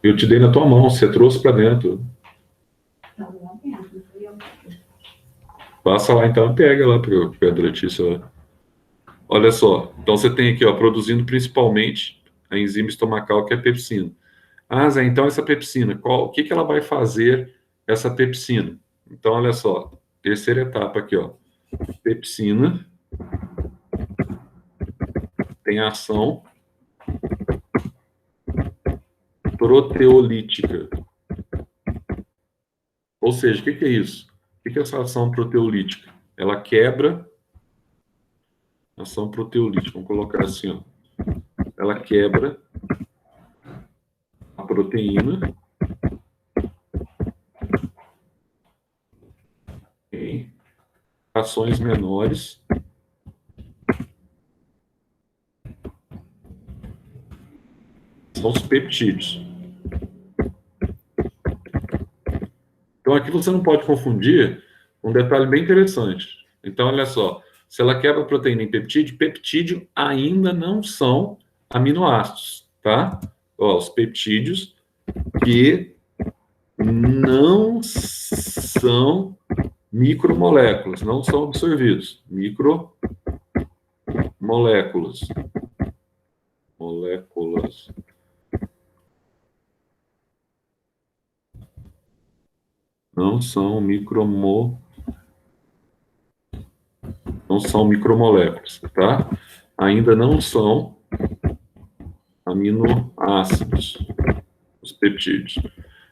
Eu te dei na tua mão, você trouxe para dentro. Passa lá então, pega lá para o Pedro Letícia. Olha só, então você tem aqui, ó, produzindo principalmente a enzima estomacal, que é a pepsina. Ah, Zé, então essa pepsina, o que ela vai fazer, essa pepsina? Então, olha só, terceira etapa aqui, ó. Pepsina tem ação proteolítica. Ou seja, o que é isso? O que é essa ação proteolítica? Ela quebra ação proteolítica. Vamos colocar assim, ó. Ela quebra a proteína em frações menores são os peptídeos. Então, aqui você não pode confundir um detalhe bem interessante. Então, olha só, se ela quebra a proteína em peptídeo, peptídeo ainda não são aminoácidos, tá? Ó, os peptídeos que não são micromoléculas, não são absorvidos. Micromoléculas. Moléculas. Não são micromoléculas, tá? Ainda não são aminoácidos, os peptídeos.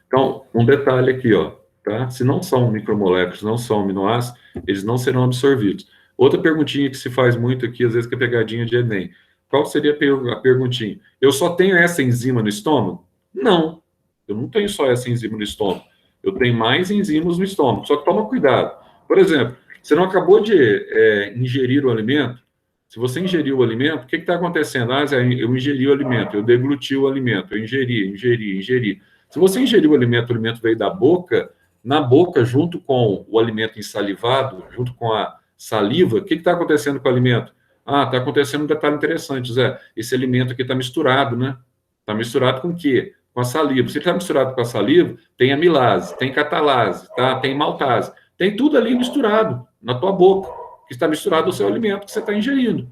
Então, um detalhe aqui, ó, tá? Se não são micromoléculas, não são aminoácidos, eles não serão absorvidos. Outra perguntinha que se faz muito aqui, às vezes, que é pegadinha de Enem. Qual seria a perguntinha? Eu só tenho essa enzima no estômago? Não, eu não tenho só essa enzima no estômago. Eu tenho mais enzimas no estômago, só que toma cuidado. Por exemplo, você não acabou de ingerir o alimento? Se você ingeriu o alimento, o que está acontecendo? Ah, Zé, eu ingeri o alimento, eu degluti o alimento, eu ingeri. Se você ingeriu o alimento veio da boca, na boca, junto com o alimento ensalivado, junto com a saliva, o que está acontecendo com o alimento? Ah, está acontecendo um detalhe interessante, Zé. Esse alimento aqui está misturado, né? Está misturado com o quê? Com a saliva. Se está misturado com a saliva, tem amilase, tem catalase, tá? Tem maltase. Tem tudo ali misturado na tua boca, que está misturado ao seu alimento que você está ingerindo.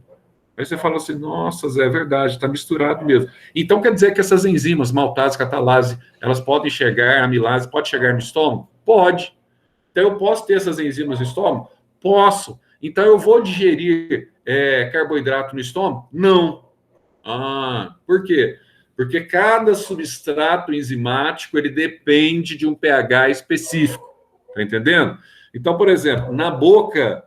Aí você fala assim, nossa, Zé, é verdade, está misturado mesmo. Então, quer dizer que essas enzimas, maltase, catalase, elas podem chegar, amilase, pode chegar no estômago? Pode. Então, eu posso ter essas enzimas no estômago? Posso. Então, eu vou digerir carboidrato no estômago? Não. Ah, por quê? Porque cada substrato enzimático, ele depende de um pH específico. Tá entendendo? Então, por exemplo, na boca,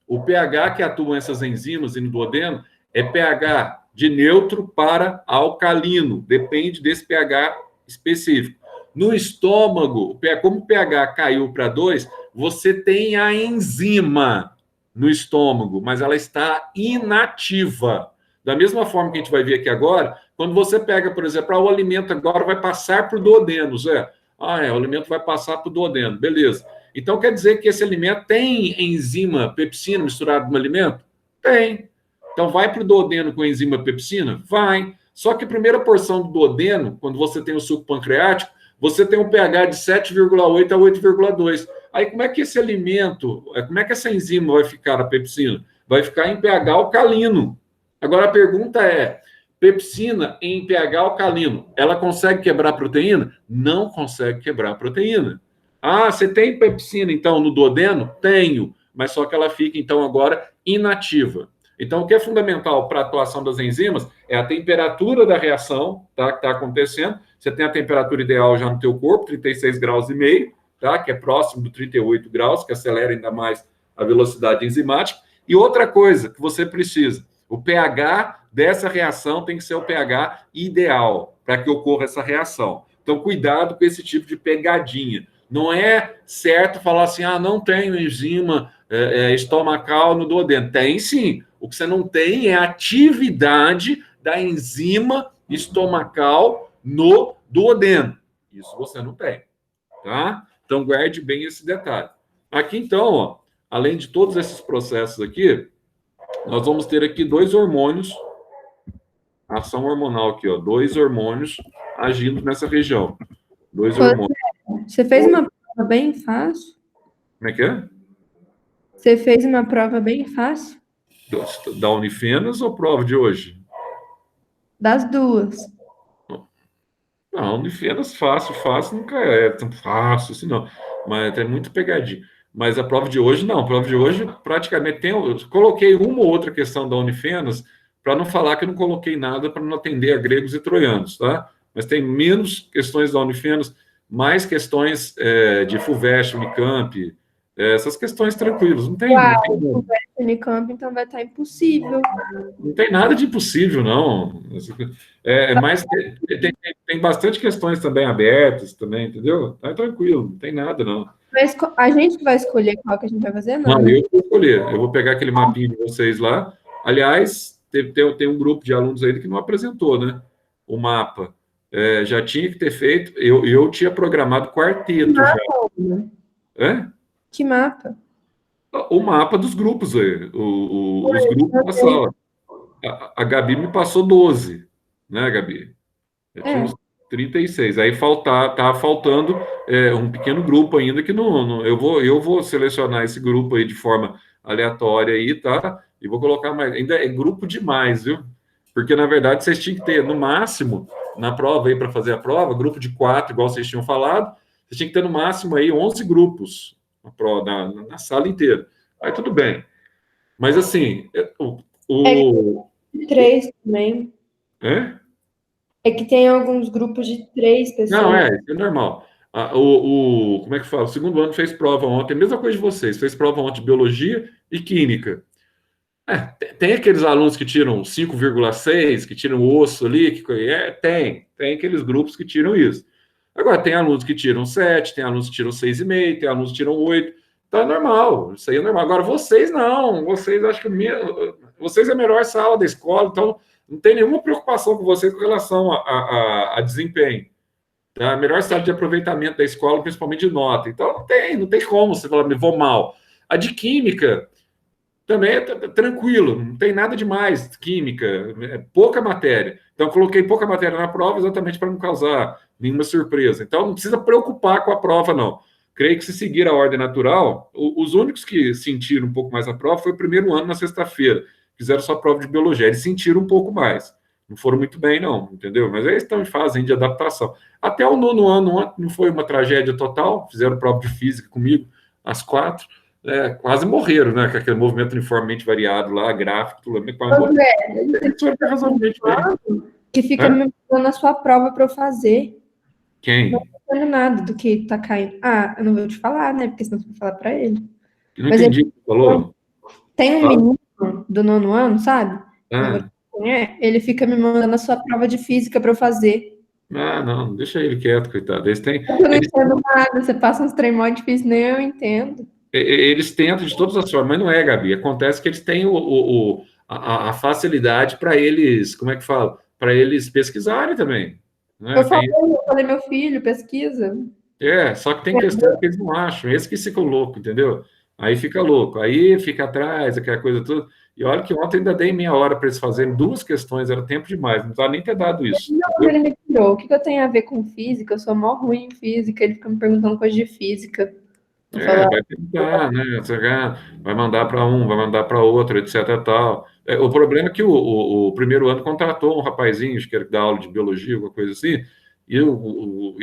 o pH que atuam essas enzimas e no duodeno é pH de neutro para alcalino. Depende desse pH específico. No estômago, como o pH caiu para 2, você tem a enzima no estômago, mas ela está inativa. Da mesma forma que a gente vai ver aqui agora, quando você pega, por exemplo, o alimento agora vai passar para o duodeno, Zé. O alimento vai passar para o duodeno, beleza. Então, quer dizer que esse alimento tem enzima pepsina misturada no alimento? Tem. Então, vai para o duodeno com enzima pepsina? Vai. Só que a primeira porção do duodeno, quando você tem o suco pancreático, você tem um pH de 7,8 a 8,2. Aí, como é que esse alimento, como é que essa enzima vai ficar, a pepsina? Vai ficar em pH alcalino. Agora, a pergunta é, pepsina em pH alcalino, ela consegue quebrar a proteína? Não consegue quebrar a proteína. Ah, você tem pepsina, então, no duodeno? Tenho, mas só que ela fica, então, agora inativa. Então, o que é fundamental para a atuação das enzimas é a temperatura da reação, tá, que está acontecendo. Você tem a temperatura ideal já no teu corpo, 36 graus e meio, tá, que é próximo do 38 graus, que acelera ainda mais a velocidade enzimática. E outra coisa que você precisa, o pH dessa reação tem que ser o pH ideal para que ocorra essa reação. Então, cuidado com esse tipo de pegadinha. Não é certo falar assim, ah, não tenho enzima estomacal no duodeno. Tem sim. O que você não tem é a atividade da enzima estomacal no duodeno. Isso você não tem, tá? Então, guarde bem esse detalhe. Aqui, então, ó, além de todos esses processos aqui, nós vamos ter aqui dois hormônios, ação hormonal aqui, ó, dois hormônios agindo nessa região. Dois hormônios. Você fez uma prova bem fácil? Como é que é? Você fez uma prova bem fácil? Da Unifenas ou prova de hoje? Das duas. Não, Unifenas fácil nunca é tão fácil assim, não. Mas tem muito pegadinho. Mas a prova de hoje, não. A prova de hoje, praticamente, eu coloquei uma ou outra questão da Unifenas, para não falar que eu não coloquei nada para não atender a gregos e troianos, tá? Mas tem menos questões da Unifenas, mais questões de FUVEST, Unicamp, essas questões tranquilas. Não tem, Uau, não tem, o Unicamp, então vai estar impossível. não tem nada de impossível, não. Mas tem bastante questões também abertas, também, entendeu? Tá tranquilo, não tem nada, não. Mas a gente que vai escolher qual que a gente vai fazer, não. Não, Né? eu vou escolher. Eu vou pegar aquele mapinha de vocês lá. Aliás, tem um grupo de alunos aí que não apresentou, né? O mapa. Já tinha que ter feito. Eu tinha programado quarteto já. É? Que mapa? O mapa dos grupos aí. Os grupos da sala. A Gabi me passou 12, né, Gabi? Eu tinha uns 36. Aí tá faltando um pequeno grupo ainda que não eu vou selecionar esse grupo aí de forma aleatória aí, tá? E vou colocar mais. Ainda é grupo demais, viu? Porque, na verdade, vocês tinham que ter, no máximo, na prova aí, para fazer a prova, grupo de 4, igual vocês tinham falado, vocês tinham que ter, no máximo, aí 11 grupos na sala inteira. Aí tudo bem. Mas, assim, o 3 também. É? É que tem alguns grupos de 3 pessoas. Não, isso é normal. Como é que fala? O segundo ano fez prova ontem, a mesma coisa de vocês, fez prova ontem de biologia e química. Tem aqueles alunos que tiram 5,6, que tiram o osso ali, tem aqueles grupos que tiram isso. Agora, tem alunos que tiram 7, tem alunos que tiram 6,5, tem alunos que tiram 8. Então é normal, isso aí é normal. Agora, vocês não, vocês acho que vocês é a melhor sala da escola, então não tem nenhuma preocupação com vocês com relação a desempenho. Tá? A melhor sala de aproveitamento da escola, principalmente de nota. Então não tem como você falar, me vou mal. A de química também é tranquilo, não tem nada demais, química, é pouca matéria. Então, eu coloquei pouca matéria na prova exatamente para não causar nenhuma surpresa. Então, não precisa preocupar com a prova, não. Creio que se seguir a ordem natural, os únicos que sentiram um pouco mais a prova foi o primeiro ano na sexta-feira, fizeram só prova de biologia, eles sentiram um pouco mais. Não foram muito bem, não, entendeu? Mas eles estão em fase de adaptação. Até o nono ano não foi uma tragédia total, fizeram prova de física comigo, às 4, quase morreram, né? Com aquele movimento uniformemente variado lá, gráfico, tudo, quase morreram. Razoavelmente bem. Que fica me mandando a sua prova para eu fazer. Quem? Não tô fazendo nada do que tá caindo. Eu não vou te falar, né? Porque senão você vai falar para ele. Eu não entendi o que você falou. Tem um menino do nono ano, sabe? Ah. Ele fica me mandando a sua prova de física para eu fazer. Não, deixa ele quieto, coitado. Eu não entendo nada, você passa uns trem mó difíceis, nem eu entendo. Eles tentam de todas as formas, mas não é, Gabi. Acontece que eles têm a facilidade para eles, como é que fala? Para eles pesquisarem também. Né? Eu falei, meu filho, pesquisa. Só que tem questão que eles não acham. Esse que ficam louco, entendeu? Aí fica louco. Aí fica atrás, aquela coisa toda. E olha que ontem ainda dei meia hora para eles fazerem 2 questões, era tempo demais, não precisava nem ter dado isso. Não, ele me tirou. O que eu tenho a ver com física? Eu sou mó ruim em física, ele fica me perguntando coisa de física. Vai tentar, né? Vai mandar para um, vai mandar para outro, etc. Tal. O problema é que o primeiro ano contratou um rapazinho, acho que era da aula de biologia, alguma coisa assim, E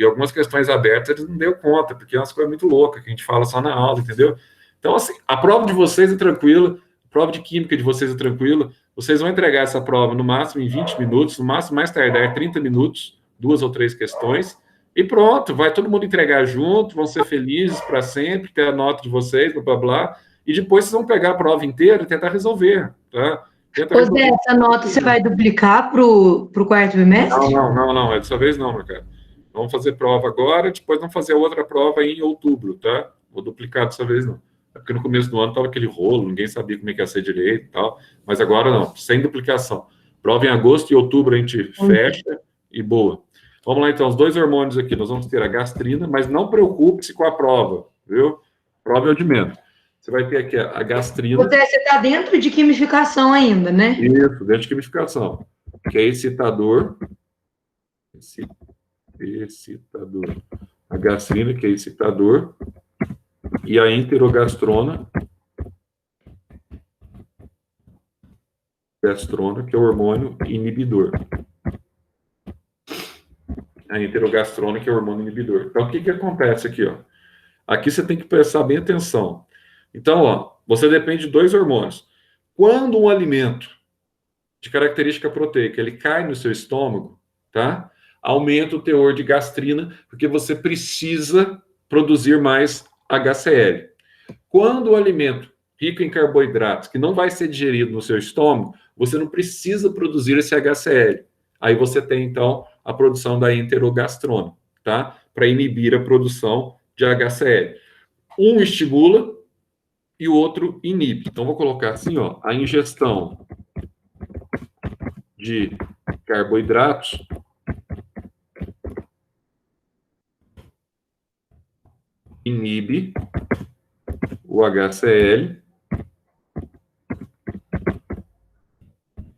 algumas questões abertas eles não deu conta, porque é umas coisas muito loucas que a gente fala só na aula, entendeu? Então, assim, a prova de vocês é tranquila, a prova de química de vocês é tranquila, vocês vão entregar essa prova no máximo em 20 minutos, no máximo mais tardar 30 minutos, 2 ou 3 questões, e pronto, vai todo mundo entregar junto, vão ser felizes para sempre, ter a nota de vocês, blá, blá, blá, e depois vocês vão pegar a prova inteira e tentar resolver, tá? Ô, Zé, essa nota você vai duplicar pro quarto bimestre? Não, dessa vez não, meu cara. Vamos fazer prova agora, depois vamos fazer outra prova em outubro, tá? Vou duplicar dessa vez não. É porque no começo do ano tava aquele rolo, ninguém sabia como é que ia ser direito e tal, mas agora não, sem duplicação. Prova em agosto e outubro a gente fecha e boa. Vamos lá então, os 2 hormônios aqui, nós vamos ter a gastrina, mas não preocupe-se com a prova, viu? Prova é o de menos. Você vai ter aqui a gastrina. Você está dentro de quimificação ainda, né? Isso, dentro de quimificação. Que é excitador. Excitador. A gastrina, que é excitador. E a enterogastrona. Gastrona, que é o hormônio inibidor. A enterogastrona, que é o hormônio inibidor. Então, o que acontece aqui, ó? Aqui você tem que prestar bem atenção. Então, ó, você depende de 2 hormônios. Quando um alimento de característica proteica, ele cai no seu estômago, tá? Aumenta o teor de gastrina, porque você precisa produzir mais HCl. Quando o alimento rico em carboidratos, que não vai ser digerido no seu estômago, você não precisa produzir esse HCl. Aí você tem, então, a produção da enterogastrona, tá? Para inibir a produção de HCl. Um estimula e o outro inibe. Então, vou colocar assim, ó, a ingestão de carboidratos inibe o HCl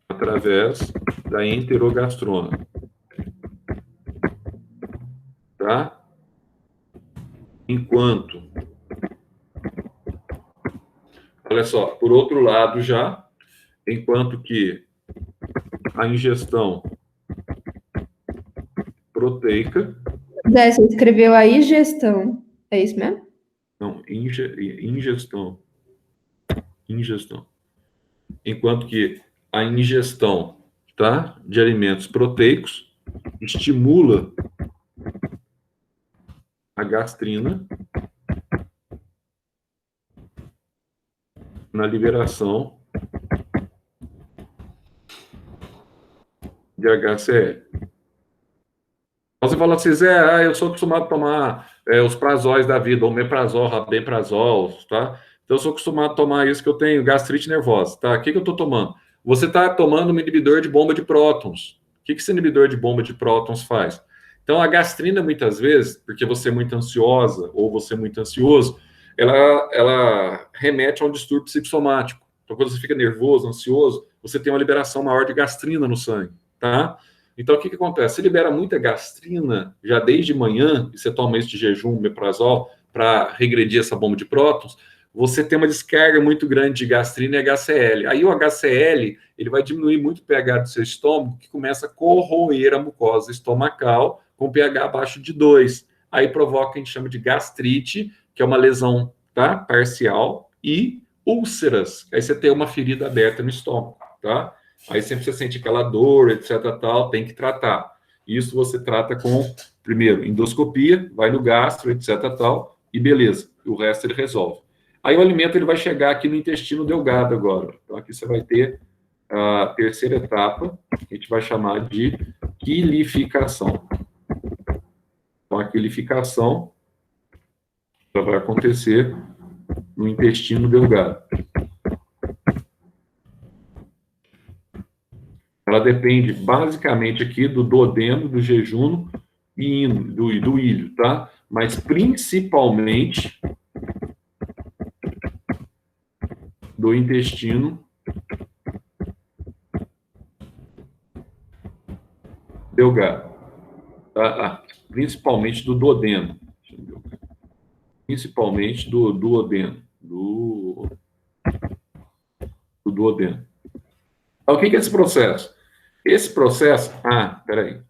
através da enterogastrona. Tá? Enquanto, olha só, por outro lado já, enquanto que a ingestão proteica... Zé, você escreveu a ingestão, é isso mesmo? Não, ingestão. Enquanto que a ingestão, tá, de alimentos proteicos estimula a gastrina na liberação de HCl. Você fala assim, Zé, eu sou acostumado a tomar os prazóis da vida, omeprazol, rabeprazol, tá? Então, eu sou acostumado a tomar isso que eu tenho gastrite nervosa, tá? O que eu estou tomando? Você está tomando um inibidor de bomba de prótons. O que esse inibidor de bomba de prótons faz? Então, a gastrina, muitas vezes, porque você é muito ansiosa ou você é muito ansioso, ela remete a um distúrbio psicossomático. Então, quando você fica nervoso, ansioso, você tem uma liberação maior de gastrina no sangue, tá? Então, o que acontece? Você libera muita gastrina já desde manhã, e você toma isso de jejum, omeprazol, para regredir essa bomba de prótons, você tem uma descarga muito grande de gastrina e HCl. Aí o HCl, ele vai diminuir muito o pH do seu estômago, que começa a corroer a mucosa estomacal com pH abaixo de 2. Aí provoca o que a gente chama de gastrite, que é uma lesão, tá, parcial, e úlceras. Aí você tem uma ferida aberta no estômago, tá? Aí sempre você sente aquela dor, etc, tal, tem que tratar. Isso você trata com, primeiro, endoscopia, vai no gastro, etc, tal, e beleza. O resto ele resolve. Aí o alimento ele vai chegar aqui no intestino delgado agora. Então aqui você vai ter a terceira etapa, que a gente vai chamar de quilificação. Então a quilificação vai acontecer no intestino delgado. Ela depende basicamente aqui do duodeno, do jejum e do ilho, tá? Mas principalmente do intestino delgado, tá? Principalmente do duodeno, principalmente do duodeno, do duodeno. Então, o que é esse processo? Esse processo, peraí.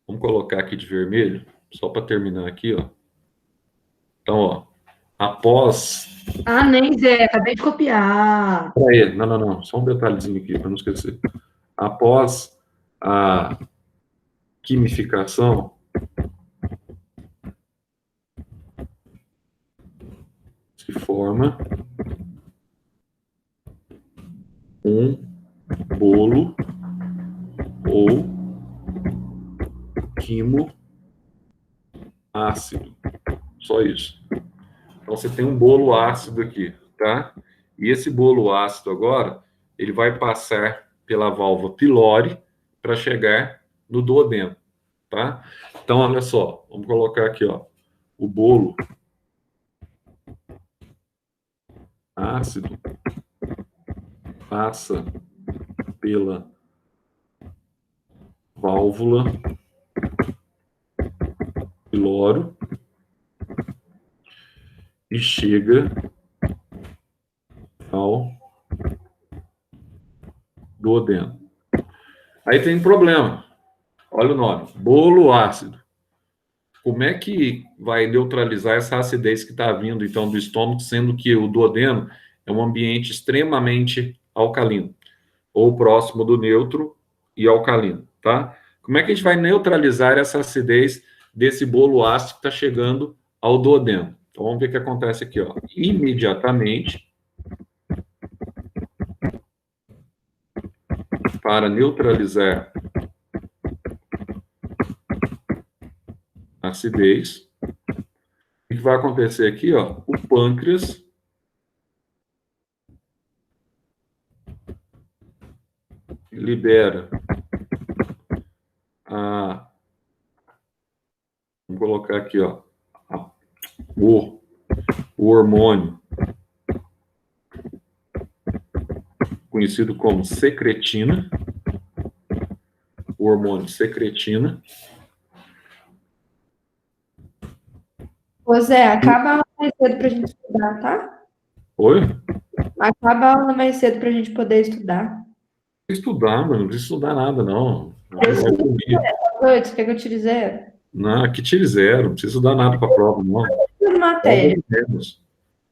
Vamos colocar aqui de vermelho, só para terminar aqui, ó. Então, ó, após... Ah, nem Zé, acabei de copiar. Peraí, não, só um detalhezinho aqui, para não esquecer. Após a quimificação, se forma um bolo ou quimo ácido. Só isso. Então, você tem um bolo ácido aqui, tá? E esse bolo ácido agora, ele vai passar pela válvula pilore para chegar no duodeno, tá? Então, olha só, vamos colocar aqui, ó, o bolo ácido passa pela válvula piloro e chega ao duodeno. Aí tem um problema. Olha o nome, bolo ácido. Como é que vai neutralizar essa acidez que está vindo, então, do estômago, sendo que o duodeno é um ambiente extremamente alcalino, ou próximo do neutro e alcalino, tá? Como é que a gente vai neutralizar essa acidez desse bolo ácido que está chegando ao duodeno? Então, vamos ver o que acontece aqui, ó. Imediatamente, para neutralizar a acidez, o que vai acontecer aqui, ó? O pâncreas libera vamos colocar aqui, ó, o hormônio conhecido como secretina, o hormônio secretina. Ô Zé, acaba a aula mais cedo pra gente estudar, tá? Oi? Acaba a aula mais cedo pra gente poder estudar. Estudar, mano, não precisa estudar nada, não. Oi, você quer que eu tire zero? Não, que tire zero, não precisa estudar nada para a prova, não. Matéria.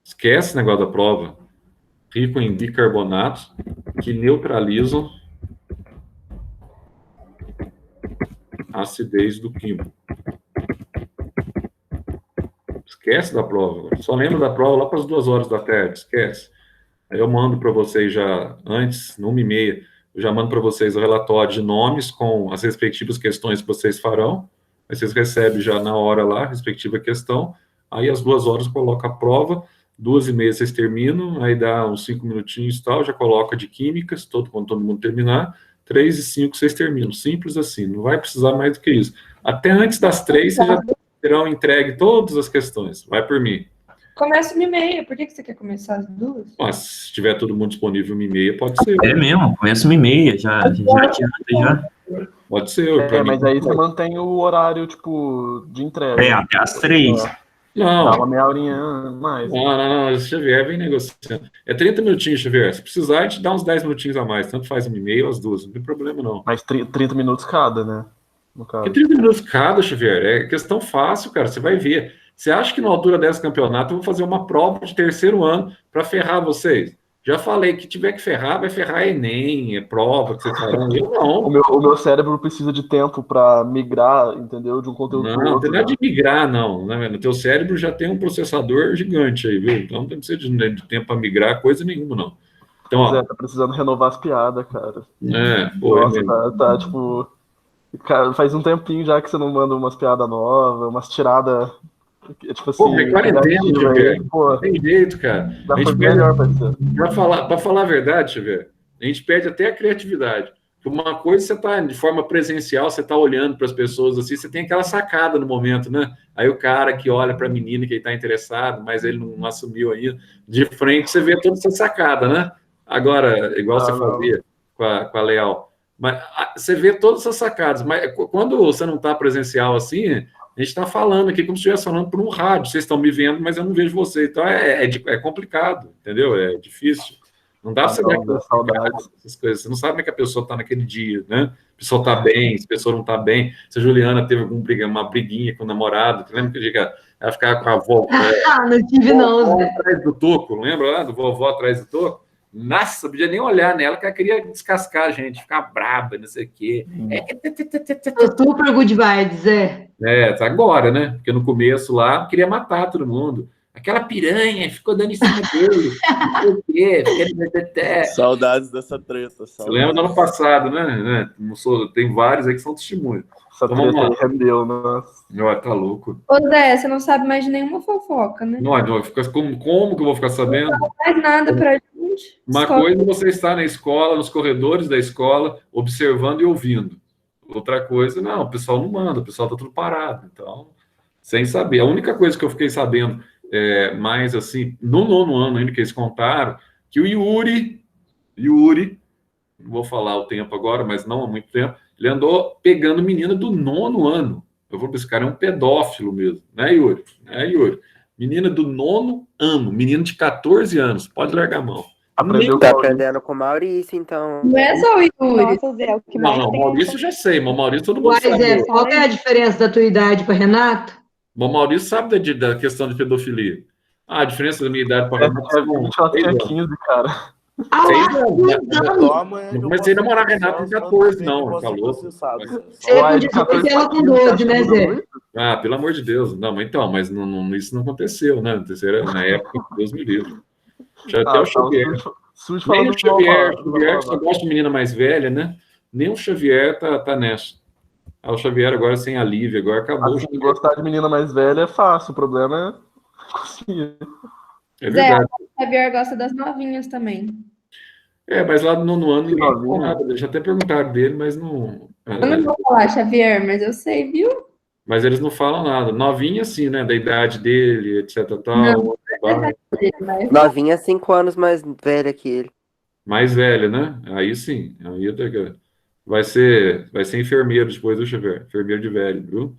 Esquece o negócio da prova. Rico em bicarbonatos que neutralizam a acidez do quimo. Esquece da prova. Só lembra da prova lá para as 2 horas da tarde. Esquece. Aí eu mando para vocês já, antes, no 1h30, eu já mando para vocês o relatório de nomes com as respectivas questões que vocês farão. Aí vocês recebem já na hora lá, a respectiva questão. Aí às 2 horas coloca a prova, 2h30 vocês terminam, aí dá uns 5 minutinhos e tal, já coloca de químicas, quando todo mundo terminar, 3h05 vocês terminam. Simples assim, não vai precisar mais do que isso. Até antes das 3 vocês já terão entregue todas as questões. Vai por mim. Começa 1h30, por que você quer começar às 2? Mas se tiver todo mundo disponível 1h30, pode ser. É mesmo, começa 1h30, já adianta já. Pode ser. Mas aí você mantém o horário, tipo, de entrega. É, até às 3. Não. Dá uma meia horinha mais. Não, Xavier, vem negociando. É 30 minutinhos, Xavier. Se precisar, a gente dá uns 10 minutinhos a mais. Tanto faz 1h30 ou as 2, não tem problema, não. Mas 30 minutos cada, né? No caso. Que 30 minutos cada, Xavier? É questão fácil, cara. Você vai ver. Você acha que na altura desse campeonato eu vou fazer uma prova de 3º ano para ferrar vocês? Já falei que tiver que ferrar, vai ferrar Enem, é prova que você está falando. Eu não. O meu cérebro precisa de tempo para migrar, entendeu? De um conteúdo não, para outro. Não, tem nada de migrar, não. Né? No teu cérebro já tem um processador gigante aí, viu? Então não tem que ser de tempo para migrar coisa nenhuma, não. Então, ó, tá precisando renovar as piadas, cara. Pô, nossa, tá, tipo... Cara, faz um tempinho já que você não manda umas piadas novas, umas tiradas... Tipo assim, pô, é quarentena, Xavier. Não tem jeito, cara. Já foi melhor, parceiro. Pra falar a verdade, Xavier, a gente perde até a criatividade. Uma coisa, você tá de forma presencial, você tá olhando para as pessoas assim, você tem aquela sacada no momento, né? Aí o cara que olha para a menina que ele tá interessado, mas ele não assumiu ainda, de frente você vê toda essa sacada, né? Agora, igual você fazia com a Leal. Mas você vê todas essas sacadas, mas quando você não tá presencial assim... A gente está falando aqui como se estivesse falando por um rádio. Vocês estão me vendo, mas eu não vejo vocês. Então é complicado, entendeu? É difícil. Não dá pra você dar aquela saudades. essas coisas. Você não sabe como é que a pessoa está naquele dia, né? A pessoa está bem, se a pessoa não está bem. Se a Juliana teve uma briguinha com o namorado, lembra que ela ficava com a avó Não tive não, Zé. atrás do toco, lembra lá do vovó atrás do toco? Nossa, não podia nem olhar nela, que ela queria descascar a gente, ficar braba, não sei o quê. Tô super good vibes, Zé. Tá agora, né? Porque no começo lá, queria matar todo mundo. Aquela piranha ficou dando em cima dele. Não sei o quê. Saudades dessa treta. Você lembra do ano passado, né? Tem vários aí que são testemunhos. Essa treta aí rendeu, nossa. Tá louco. Ô, Zé, você não sabe mais de nenhuma fofoca, né? Não, como que eu vou ficar sabendo? Não faz nada pra gente. Uma coisa é você estar na escola, nos corredores da escola, observando e ouvindo. Outra coisa, não, o pessoal não manda, o pessoal tá tudo parado. Então, sem saber. A única coisa que eu fiquei sabendo, mais assim, no 9º ano ainda que eles contaram, que o Yuri, não vou falar o tempo agora, mas não há muito tempo, ele andou pegando menina do 9º ano. Eu vou para esse cara, é um pedófilo mesmo, né, Yuri? Menina do 9º ano, menino de 14 anos, pode largar a mão. Tá aprendendo com o Maurício, então. Não é só o Yuri. Nossa, Zé, o que mais Não, tem Maurício eu já sei, mas o Maurício todo mundo Uai, sabe. Zé, qual que é a diferença da tua idade pra Renata? O Maurício sabe da questão de pedofilia. A diferença da minha idade para a Renata Ela tinha 15, cara. Eu comecei a namorar a Renata com 14, não, tá louco. Você com 18 e ela com 12, né, Zé? Pelo amor de Deus. Não, mas não, isso não aconteceu, né? Na época, Deus me livre. Já até o Xavier. Nem o Xavier só gosta de menina mais velha, né? Nem o Xavier tá nessa. O Xavier agora sem a Lívia, agora acabou. Assim, gostar de menina mais velha é fácil, o problema é conseguir. É verdade. Zé, o Xavier gosta das novinhas também. Mas lá no 9º ano ninguém falou nada. Já até perguntaram dele, mas não. Eu não vou falar, Xavier, mas eu sei, viu? Mas eles não falam nada. Novinha, assim, né? Da idade dele, etc. Tal. Não, Novinha, 5 anos mais velha que ele. Mais velha, né? Aí sim. Aí vai ser enfermeiro depois do Xavier. Enfermeiro de velho, viu?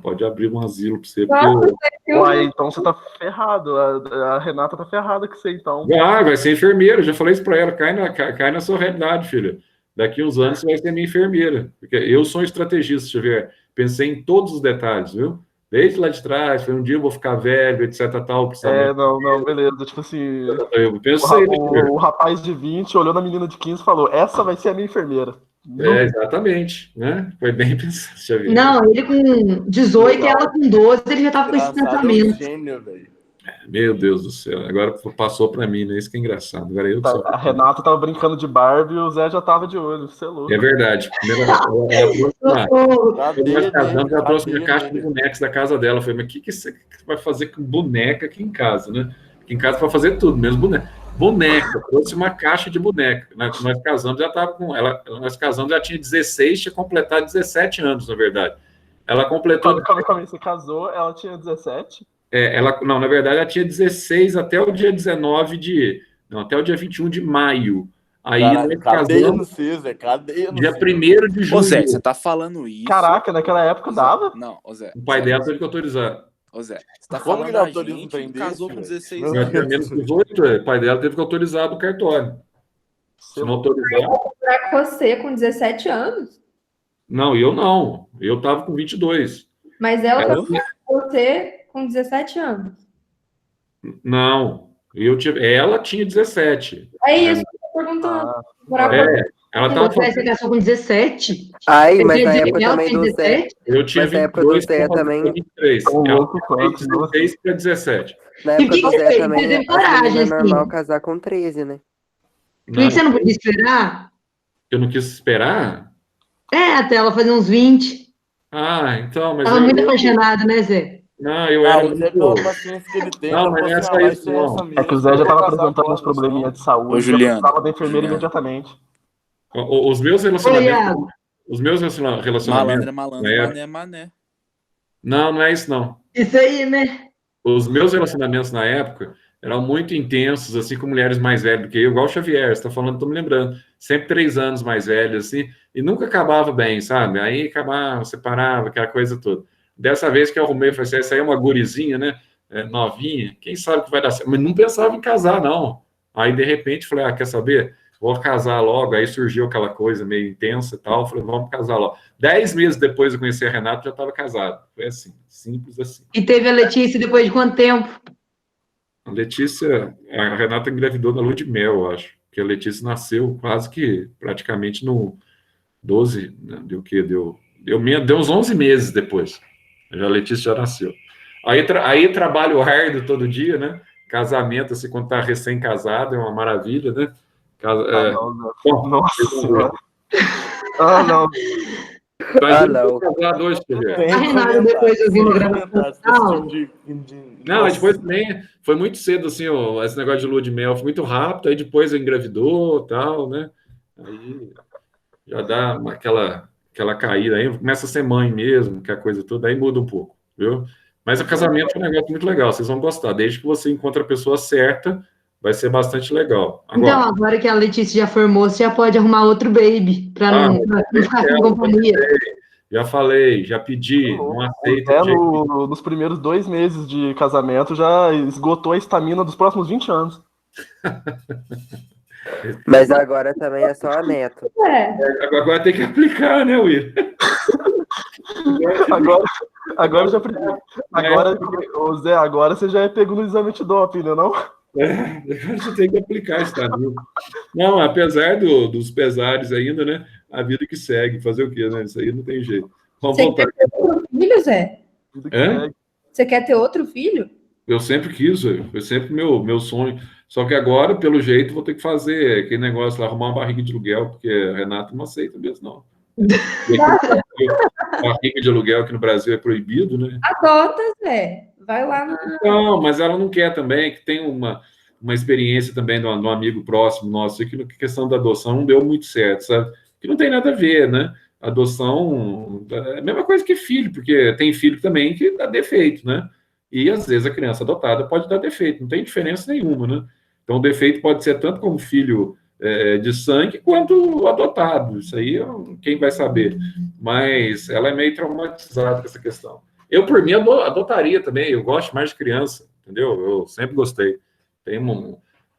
Pode abrir um asilo pra você. Uai, então você tá ferrado. A Renata tá ferrada com você, então. Vai ser enfermeira. Já falei isso pra ela. Cai na sua realidade, filha. Daqui uns anos você vai ser minha enfermeira. Porque eu sou um estrategista, Xavier. Pensei em todos os detalhes, viu? Desde lá de trás, foi um dia eu vou ficar velho, etc, tal. Não, beleza. Tipo assim, eu pensei, o rapaz de 20 olhou na menina de 15 e falou, essa vai ser a minha enfermeira. Exatamente, né? Foi bem pensado, Xavier. Não, ele com 18 e ela com 12, ele já tava com esse pensamento. Meu Deus do céu, agora passou pra mim, né? Isso que é engraçado. Agora A Renata tava brincando de Barbie e o Zé já tava de olho, você é louco. É verdade. Nós casamos, ela trouxe uma caixa de bonecas da casa dela. Eu falei, mas o que você vai fazer com boneca aqui em casa, né? Aqui em casa para fazer tudo, mesmo boneca. Trouxe uma caixa de boneca. Nós casamos, já tava com ela. Nós casamos, já tinha 16, tinha completado 17 anos, na verdade. Ela completou. Quando você casou, ela tinha 17? Não, na verdade, ela tinha 16 até o dia 21 de maio. Aí nós casamos dia 1º de julho. Ô Zé, você tá falando isso? Caraca, naquela época dava? Não, ô Zé. O pai dela teve que autorizar. Ô Zé, você tá falando a gente que casou com 16 anos. Menos 18, o pai dela teve que autorizar do cartório. Se não autorizar... Pra você com 17 anos? Não, eu não. Eu tava com 22. Mas ela com você com 17 anos. Não. Ela tinha 17. É isso que eu tô perguntando. Ela tava Você casou com 17? Ai, mas na época também do Zé. Eu tinha Mas na época do Zé também. 23. Ela foi de 16 para 17. Na época do Zé fez? também Teve coragem, é normal assim. casar com 13, né? Por que você não podia esperar? Eu não quis esperar? Até ela fazer uns 20. Então, mas... Tava muito apaixonado, né, Zé? Não, eu era muito... Não, mas não é só isso, não. É que o Zé já tava apresentando uns probleminhas de saúde. Ô, Juliano. Tava da enfermeira imediatamente. Os meus relacionamentos... Malandro é malandro, mané. Não é isso, não. Isso aí, né? Os meus relacionamentos na época eram muito intensos, assim, com mulheres mais velhas do que eu, igual o Xavier, você tá falando, tô me lembrando. Sempre 3 anos mais velho, assim, e nunca acabava bem, sabe? Aí acabava, separava, aquela coisa toda. Dessa vez que eu arrumei, eu falei assim, essa aí é uma gurizinha, né? Novinha, quem sabe que vai dar certo. Mas não pensava em casar, não. Aí, de repente, falei, quer saber? Vou casar logo. Aí surgiu aquela coisa meio intensa e tal. Falei, vamos casar logo. 10 meses depois de conhecer a Renata, já estava casado. Foi assim, simples assim. E teve a Letícia depois de quanto tempo? A Renata engravidou na lua de mel, eu acho. Porque a Letícia nasceu quase que, praticamente, no 12, né? Deu o quê? Deu uns 11 meses depois. A Letícia já nasceu. Aí trabalho árduo todo dia, né? Casamento, assim, quando tá recém-casado, é uma maravilha, né? Nossa. Não. Não. Casado hoje, A Renata depois eu vi no gravação. Não, depois também foi muito cedo, assim, esse negócio de lua de mel, foi muito rápido, aí depois engravidou e tal, né? Aí já dá aquela caída, aí começa a ser mãe mesmo, que a coisa toda, aí muda um pouco, viu? Mas o casamento é um negócio muito legal, vocês vão gostar, desde que você encontre a pessoa certa, vai ser bastante legal. Então, agora que a Letícia já formou, você já pode arrumar outro baby, para não ficar sem companhia. Já falei, já pedi, não aceita. Nos primeiros 2 meses de casamento, já esgotou a estamina dos próximos 20 anos. Mas agora também é só a neto. Agora tem que aplicar, né, Will? Agora já precisa. Agora você já é pego no exame de doping, né, não? Agora você tem que aplicar estabil. Não, apesar dos pesares ainda, né? A vida que segue, fazer o quê, né? Isso aí não tem jeito. Vamos voltar. Quer ter outro filho, Zé? Hã? Você quer ter outro filho? Eu sempre quis, foi sempre meu sonho. Só que agora, pelo jeito, vou ter que fazer aquele negócio lá, arrumar uma barriga de aluguel, porque a Renata não aceita mesmo, não. Barriga de aluguel aqui no Brasil é proibido, né? Adota, Zé. Vai lá no... Não, mas ela não quer também, que tem uma experiência também de um amigo próximo nosso, que a questão da adoção não deu muito certo, sabe? Que não tem nada a ver, né? Adoção é a mesma coisa que filho, porque tem filho também que dá defeito, né? E às vezes a criança adotada pode dar defeito, não tem diferença nenhuma, né? Então o defeito pode ser tanto como filho de sangue quanto adotado. Isso aí quem vai saber. Mas ela é meio traumatizada com essa questão. Eu, por mim, adotaria também. Eu gosto mais de criança, entendeu? Eu sempre gostei. Tem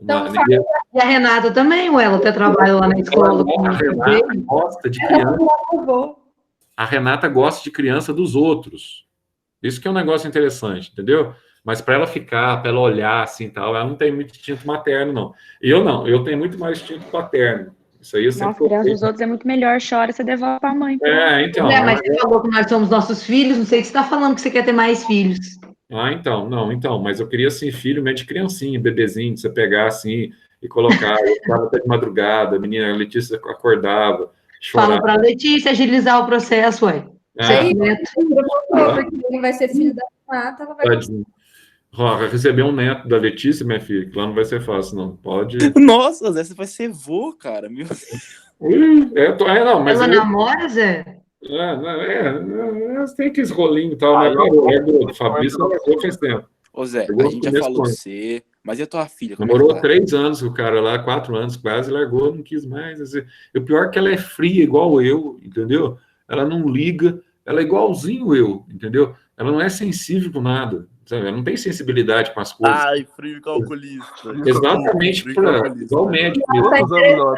E a Renata também, ela até trabalha lá na escola. A Renata gosta de criança. A Renata gosta de criança dos outros. Isso que é um negócio interessante, entendeu? Mas para ela ficar, para ela olhar assim tal, ela não tem muito instinto materno, não. Eu não, eu tenho muito mais instinto paterno. Isso aí eu sempre. Nossa, criança dos outros é muito melhor, chora, você devolve para a mãe. Então. Mas você falou que nós somos nossos filhos, não sei se você está falando que você quer ter mais filhos. Então, mas eu queria assim, filho meio de criancinha, bebezinho, de você pegar assim e colocar, eu ficava até de madrugada, a menina, a Letícia acordava, chorava. Fala para a Letícia agilizar o processo, ué. Porque ele vai ser filho da Renata, ela vai receber um neto da Letícia, minha filha, que lá não vai ser fácil, não. Pode. Nossa, Zé, você vai ser vô, cara. Meu Deus. Não, mas ela namora, Zé? Tem aqueles rolinhos e tal, mas o Fabrício namorou faz tempo. Ô Zé, a gente já falou de você, mas e a tua filha? Namorou 3 anos com o cara lá, 4 anos quase, largou, não quis mais. O pior é que ela é fria, igual eu, entendeu? Ela não liga, ela é igualzinho eu, entendeu? Ela não é sensível com nada, sabe? Ela não tem sensibilidade com as coisas. Ai, frio calculista. Exatamente, igual o médico mesmo.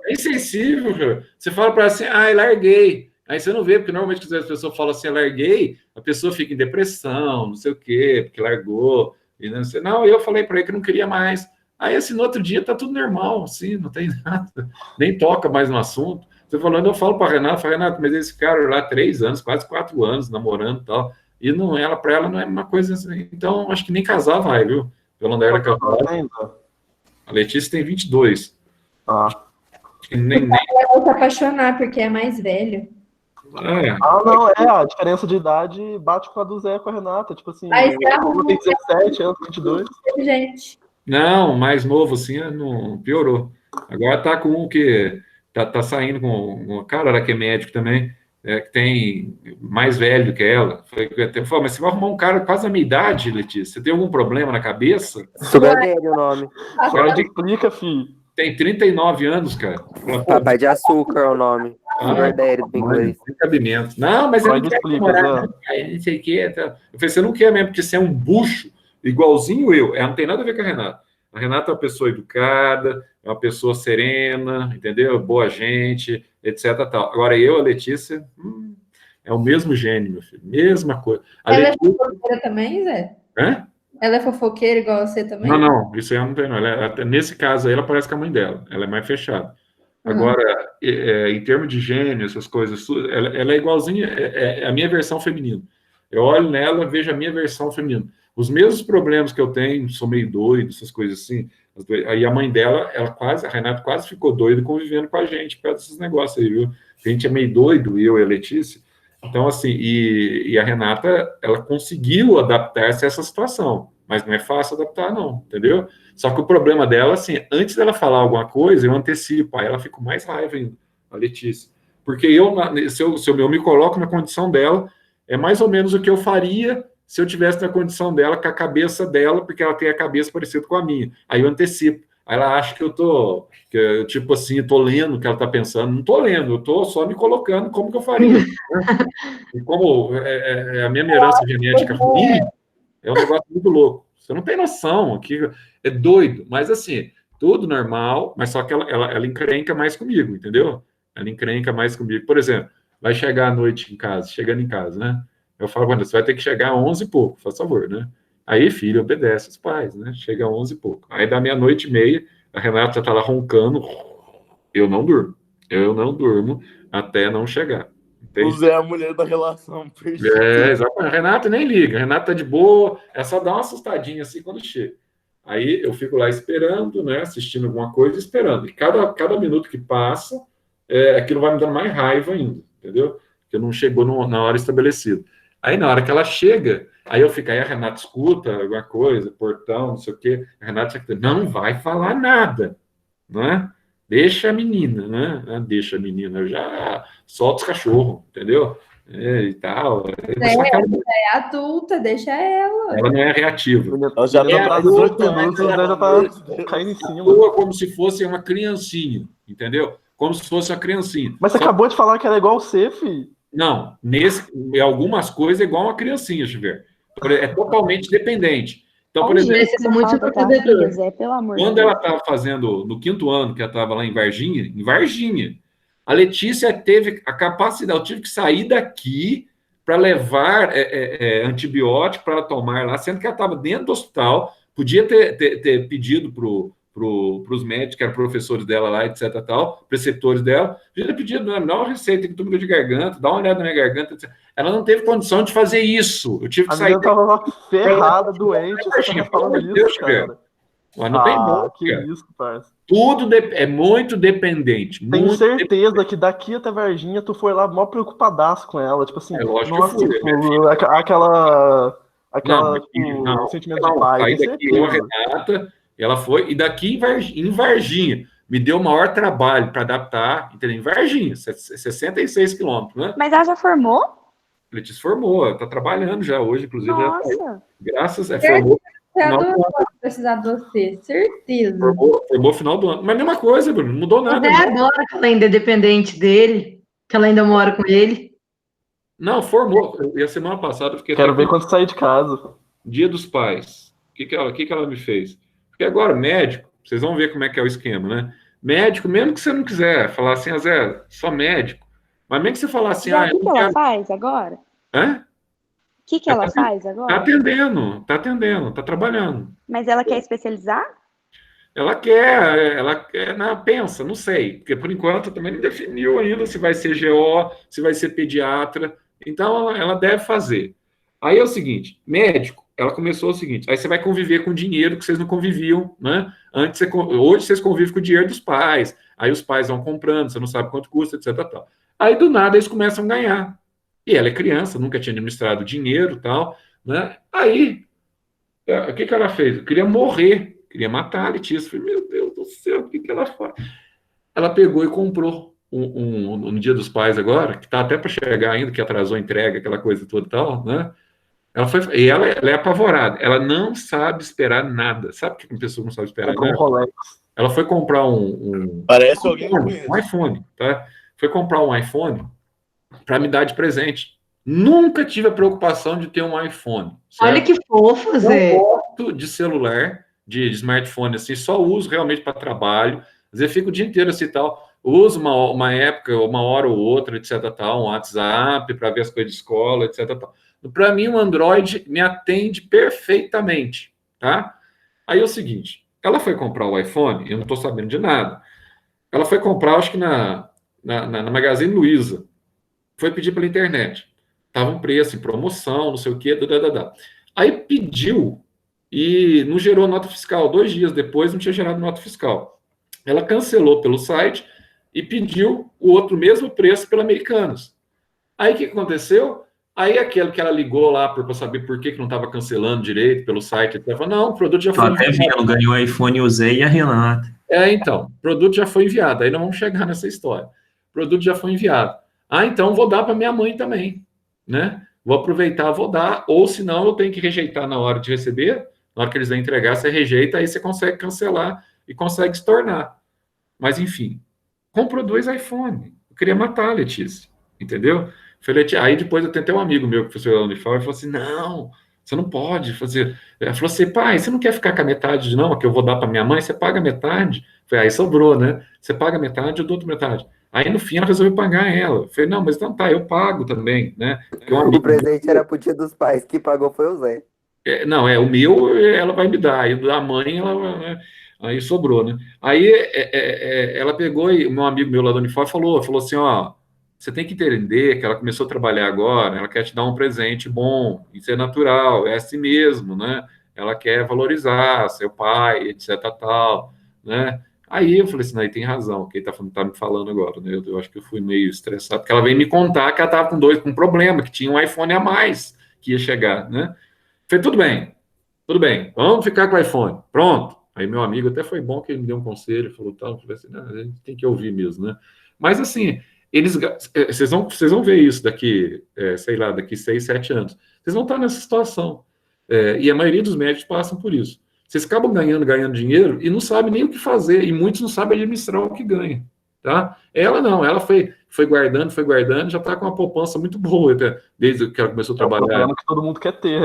É insensível, cara. Você fala para ela assim, larguei. Aí você não vê, porque normalmente quando as pessoas falam assim, larguei, a pessoa fica em depressão, não sei o quê, porque largou. E não sei. Não, eu falei para ele que não queria mais. Aí, assim, no outro dia tá tudo normal, assim, não tem nada. Nem toca mais no assunto. Você falando, eu falo para Renata, mas esse cara lá 3 anos, quase 4 anos, namorando e tal. E não, para ela não é uma coisa assim. Então, acho que nem casar vai, viu? Pelo menos era casada. A Letícia tem 22. Nem. Ela vai se apaixonar, porque é mais velho. A diferença de idade bate com a do Zé com a Renata. Tipo assim, eu tenho 17 anos, 22. Gente. Não, mais novo, assim, não piorou. Agora tá com um que tá saindo com um cara lá que é médico também, que tem mais velho que ela. Falei, mas você vai arrumar um cara quase da minha idade, Letícia? Você tem algum problema na cabeça? Sugar Daddy o nome. Ela explica, filho. Tem 39 anos, cara. Papai de açúcar é o nome. Sugar Daddy do inglês. Tem cabimento. Não, mas eu não quero namorar. Não sei o que. Eu falei, você não quer mesmo, porque você é um bucho igualzinho eu. Ela não tem nada a ver com a Renata. A Renata é uma pessoa educada, é uma pessoa serena, entendeu? Boa gente, etc. Tal. Agora, a Letícia, é o mesmo gênio, meu filho. Mesma coisa. Ela é fofoqueira também, Zé? Hã? Ela é fofoqueira igual você também? Não, isso aí eu não tenho, não. Nesse caso aí, ela parece com a mãe dela. Ela é mais fechada. Agora, em termos de gênio, essas coisas, ela é igualzinha, é a minha versão feminina. Eu olho nela, vejo a minha versão feminina. Os mesmos problemas que eu tenho, sou meio doido, essas coisas assim. Aí a mãe dela, a Renata quase ficou doida convivendo com a gente por causa desses negócios aí, viu? A gente é meio doido, eu e a Letícia. Então, assim, e a Renata, ela conseguiu adaptar-se a essa situação, mas não é fácil adaptar, não, entendeu? Só que o problema dela, assim, antes dela falar alguma coisa, eu antecipo, aí ela fica com mais raiva ainda, a Letícia. Porque se eu me coloco na condição dela, é mais ou menos o que eu faria se eu tivesse na condição dela, com a cabeça dela, porque ela tem a cabeça parecida com a minha. Aí eu antecipo. Aí ela acha que tipo assim, tô lendo o que ela tá pensando. Não tô lendo, eu tô só me colocando como que eu faria. Né? E como a minha herança genética ruim, é um negócio muito louco. Você não tem noção, aqui é doido. Mas assim, tudo normal, mas só que ela encrenca mais comigo, entendeu? Ela encrenca mais comigo. Por exemplo, vai chegar à noite em casa, chegando em casa, né? Eu falo, você vai ter que chegar às 11 e pouco, faz favor, né? Aí, filho, obedece os pais, né? Chega às 11 e pouco. Aí, da meia-noite e meia, a Renata tá lá roncando, eu não durmo. Eu não durmo até não chegar. Entende? O Zé é a mulher da relação. Exatamente. A Renata nem liga. A Renata tá de boa, é só dar uma assustadinha assim quando chega. Aí, eu fico lá esperando, né? Assistindo alguma coisa, esperando. E cada minuto que passa, aquilo vai me dando mais raiva ainda, entendeu? Porque não chegou na hora estabelecida. Aí, na hora que ela chega, aí a Renata escuta alguma coisa, portão, não sei o quê. A Renata não vai falar nada, né? Deixa a menina, né? Deixa a menina, eu já solta os cachorros, entendeu? E tal. É adulta, deixa ela. Ela não é reativa. Ela já tá 18 minutos, ela já tá caindo em cima. Como se fosse uma criancinha, entendeu? Como se fosse uma criancinha. Mas você acabou de falar que ela é igual você, filho. Não, em algumas coisas é igual uma criancinha, Chiver. É totalmente dependente. Então, por exemplo, quando ela estava fazendo, no 5º ano, que ela estava lá em Varginha, a Letícia teve a capacidade, eu tive que sair daqui para levar antibiótico para ela tomar lá, sendo que ela estava dentro do hospital, podia ter pedido para os médicos, que eram professores dela lá, etc, tal, preceptores dela, podia ter pedido, dá uma receita que toma de garganta, dá uma olhada na minha garganta, etc. Ela não teve condição de fazer isso. Eu tive que sair. Ela estava ferrada, doente, você estava falando isso, cara. Mas não tem nada. Que isso, parça. Tudo é muito dependente. Tenho certeza que daqui até Varginha tu foi lá mó preocupadaço com ela. Tipo assim, lógico que eu fui, aquela sentimento de paz. Aí daqui a Renata, ela foi, e daqui em Varginha, me deu o maior trabalho para adaptar, entendeu? Em Varginha, 66 quilômetros, né? Mas ela já formou? Letícia formou, está trabalhando já hoje, inclusive. Nossa! Graças a formou. Precisar de você, certeza. Formou final do ano. Mas a mesma coisa, Bruno, não mudou nada. Até agora que ela ainda é dependente dele, que ela ainda mora com ele. Não, formou. E a semana passada eu fiquei. Quero ver quando sair de casa. Dia dos Pais. O que ela me fez? Porque agora, médico, vocês vão ver como é que é o esquema, né? Médico, mesmo que você não quiser falar assim, Zé, só médico. Mas mesmo que você falar assim, o que ela faz agora? Hã? O que ela faz agora? Tá atendendo, tá trabalhando. Mas ela quer especializar? Ela quer, pensa, não sei, porque por enquanto também não definiu ainda se vai ser GO, se vai ser pediatra, então ela deve fazer. Aí é o seguinte, médico, ela começou o seguinte, aí você vai conviver com dinheiro que vocês não conviviam, né? Hoje vocês convivem com o dinheiro dos pais, aí os pais vão comprando, você não sabe quanto custa, etc. Tal. Aí do nada eles começam a ganhar. E ela é criança, nunca tinha administrado dinheiro e tal, né? Aí, o que ela fez? Eu queria morrer, queria matar a Letícia. Falei, meu Deus do céu, o que ela faz? Ela pegou e comprou no Dia dos Pais agora, que tá até para chegar ainda, que atrasou a entrega, aquela coisa toda e tal, né? Ela é apavorada, ela não sabe esperar nada. Sabe que uma pessoa não sabe esperar nada? Ela foi comprar Parece alguém um iPhone, tá? Foi comprar um iPhone para me dar de presente. Nunca tive a preocupação de ter um iPhone. Certo? Olha que fofo, Zé. Eu gosto de celular, de smartphone, assim, só uso realmente para trabalho. Às vezes fico o dia inteiro assim tal. Uso uma época, uma hora ou outra, etc. Tal, um WhatsApp para ver as coisas de escola, etc. Tal. Para mim, o Android me atende perfeitamente, tá? Aí é o seguinte, ela foi comprar o iPhone, eu não estou sabendo de nada. Ela foi comprar, acho que na Magazine Luiza. Foi pedir pela internet. Tava um preço em promoção, não sei o quê, Aí pediu e não gerou nota fiscal. 2 dias depois não tinha gerado nota fiscal. Ela cancelou pelo site e pediu o outro mesmo preço pela Americanas. Aí o que aconteceu? Aí aquele que ela ligou lá para saber por que não estava cancelando direito pelo site, ela falou, não, o produto já foi até vendo, ganhou o iPhone, usei e a Renata. então, o produto já foi enviado. Aí não vamos chegar nessa história. O produto já foi enviado. Então vou dar para minha mãe também, né? Vou aproveitar, vou dar, ou senão eu tenho que rejeitar na hora de receber, na hora que eles vão entregar, você rejeita, aí você consegue cancelar e consegue se tornar. Mas, enfim, comprou 2 iPhone. Eu queria matar a Letícia, entendeu? Aí depois eu tenho até um amigo meu que foi da Unifor e falou assim, não, você não pode fazer. Ela falou assim, pai, você não quer ficar com a metade, não, que eu vou dar para minha mãe, você paga metade. Eu falei, aí sobrou, né? Você paga metade, eu dou outra metade. Aí, no fim, ela resolveu pagar ela. Eu falei, não, mas então tá, eu pago também, né? O presente era pro Dia dos Pais, que pagou foi o Zé. Não, o meu ela vai me dar, aí da mãe, aí sobrou, né? Aí ela pegou e o meu amigo meu lá do Unifor falou assim, ó, você tem que entender que ela começou a trabalhar agora, ela quer te dar um presente bom, isso é natural, é assim mesmo, né? Ela quer valorizar seu pai, etc, tal, né? Aí eu falei assim, aí tem razão, o que ele tá me falando agora, né? Eu acho que eu fui meio estressado, porque ela veio me contar que ela estava com um problema, que tinha um iPhone a mais que ia chegar, né? Falei, tudo bem, vamos ficar com o iPhone, pronto. Aí meu amigo até foi bom que ele me deu um conselho, falou tal, falei assim, a gente tem que ouvir mesmo, né? Mas assim, vocês vão ver isso daqui, sei lá, daqui 6, 7 anos. Vocês vão estar nessa situação. E a maioria dos médicos passam por isso. Vocês acabam ganhando dinheiro e não sabem nem o que fazer, e muitos não sabem administrar o que ganham, tá? Ela não, ela foi guardando, já está com uma poupança muito boa, desde que ela começou a trabalhar. É o problema que todo mundo quer ter.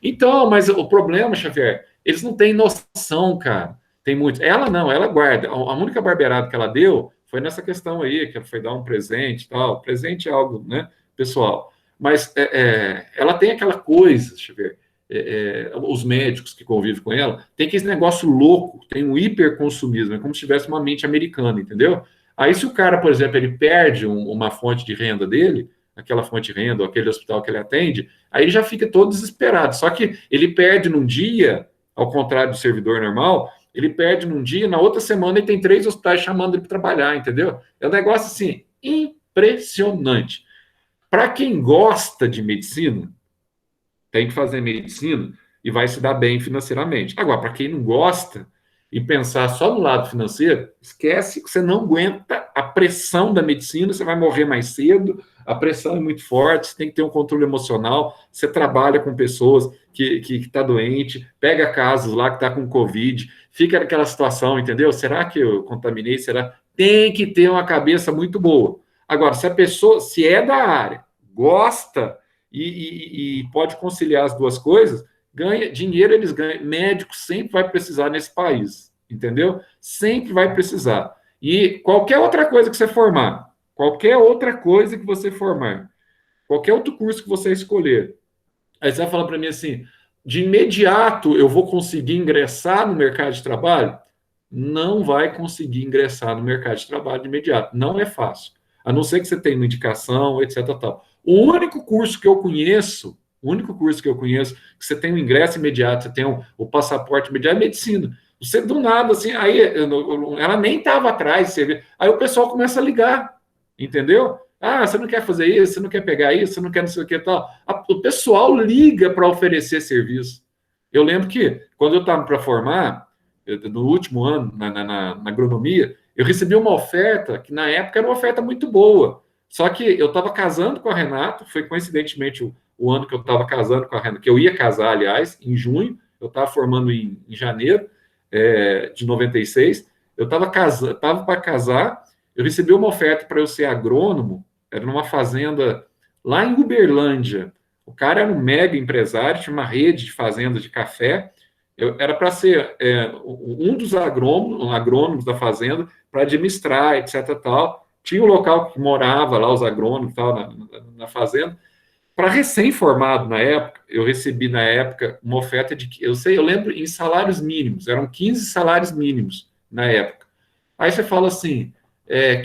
Então, mas o problema, Xavier, eles não têm noção, cara. Tem muitos. Ela não, ela guarda. A única barbeirada que ela deu foi nessa questão aí, que ela foi dar um presente e tal. Presente é algo, né, pessoal. Mas ela tem aquela coisa, Xavier, os médicos que convivem com ela, tem aquele negócio louco, tem um hiperconsumismo, é como se tivesse uma mente americana, entendeu? Aí se o cara, por exemplo, ele perde uma fonte de renda dele, aquela fonte de renda, ou aquele hospital que ele atende, aí ele já fica todo desesperado. Só que ele perde num dia, ao contrário do servidor normal, ele perde num dia, na outra semana ele tem 3 hospitais chamando ele para trabalhar, entendeu? É um negócio assim, impressionante. Para quem gosta de medicina, tem que fazer medicina e vai se dar bem financeiramente. Agora, para quem não gosta e pensar só no lado financeiro, esquece que você não aguenta a pressão da medicina, você vai morrer mais cedo, a pressão é muito forte, você tem que ter um controle emocional, você trabalha com pessoas que está doente, pega casos lá que está com Covid, fica naquela situação, entendeu? Será que eu contaminei? Será? Tem que ter uma cabeça muito boa. Agora, se a pessoa, se é da área, gosta e pode conciliar as duas coisas, ganha dinheiro, eles ganham. Médico sempre vai precisar nesse país, entendeu? Sempre vai precisar. E qualquer outra coisa que você formar, qualquer outra coisa que você formar, qualquer outro curso que você escolher, aí você vai falar para mim assim, de imediato eu vou conseguir ingressar no mercado de trabalho? Não vai conseguir ingressar no mercado de trabalho de imediato. Não é fácil. A não ser que você tenha uma indicação, etc. Tal. O único curso que eu conheço, que você tem um ingresso imediato, você tem o passaporte imediato, é medicina. Você do nada, assim, aí ela nem estava atrás, você vê. Aí o pessoal começa a ligar, entendeu? Ah, você não quer fazer isso, você não quer pegar isso, você não quer não sei o que tal. O pessoal liga para oferecer serviço. Eu lembro que, quando eu estava para formar, no último ano, na agronomia, eu recebi uma oferta, que na época era uma oferta muito boa. Só que eu estava casando com a Renata, foi coincidentemente o ano que eu estava casando com a Renata, que eu ia casar, aliás, em junho, eu estava formando em janeiro de 96, eu estava para casar, eu recebi uma oferta para eu ser agrônomo, era numa fazenda lá em Uberlândia. O cara era um mega empresário, tinha uma rede de fazendas de café, Era para ser um dos agrônomos da fazenda para administrar, etc. Tal. Tinha o local que morava lá, os agrônomos tal, na fazenda. Para recém-formado na época, eu recebi na época uma oferta de, eu lembro em salários mínimos, eram 15 salários mínimos na época. Aí você fala assim,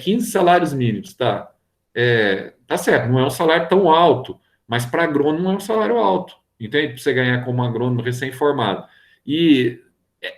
15 salários mínimos, tá? Tá certo, não é um salário tão alto, mas para agrônomo não é um salário alto, entende? Para você ganhar como agrônomo recém-formado. E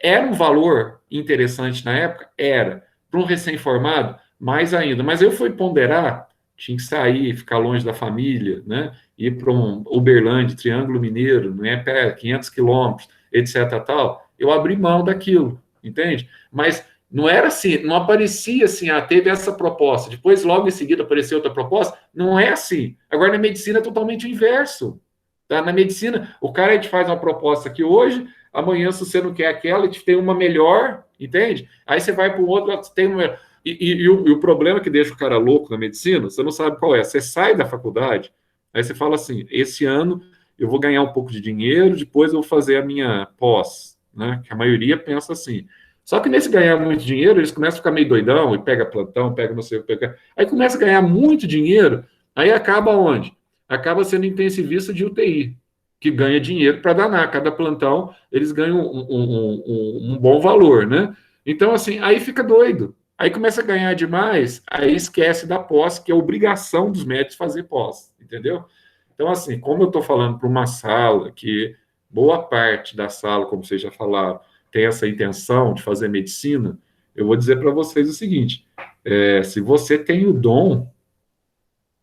era um valor interessante na época? Era. Para um recém-formado, mais ainda. Mas eu fui ponderar, tinha que sair, ficar longe da família, né? Ir para um Uberlândia, Triângulo Mineiro, né? 500 quilômetros, etc. Tal. Eu abri mão daquilo, entende? Mas não era assim, não aparecia assim, teve essa proposta, depois logo em seguida apareceu outra proposta, não é assim. Agora na medicina é totalmente o inverso. Tá? Na medicina, o cara te faz uma proposta aqui hoje, amanhã se você não quer aquela, ele te tem uma melhor, entende? Aí você vai para o outro, tem uma... E o problema que deixa o cara louco na medicina, você não sabe qual é. Você sai da faculdade, aí você fala assim, esse ano eu vou ganhar um pouco de dinheiro, depois eu vou fazer a minha pós, né? Que a maioria pensa assim. Só que nesse ganhar muito dinheiro, eles começam a ficar meio doidão, e pega plantão, pega não sei o que, aí começa a ganhar muito dinheiro, aí acaba onde? Acaba sendo intensivista de UTI, que ganha dinheiro para danar. Cada plantão, eles ganham um bom valor, né? Então, assim, aí fica doido. Aí começa a ganhar demais, aí esquece da pós, que é obrigação dos médicos fazer pós, entendeu? Então, assim, como eu estou falando para uma sala, que boa parte da sala, como vocês já falaram, tem essa intenção de fazer medicina, eu vou dizer para vocês o seguinte, se você tem o dom,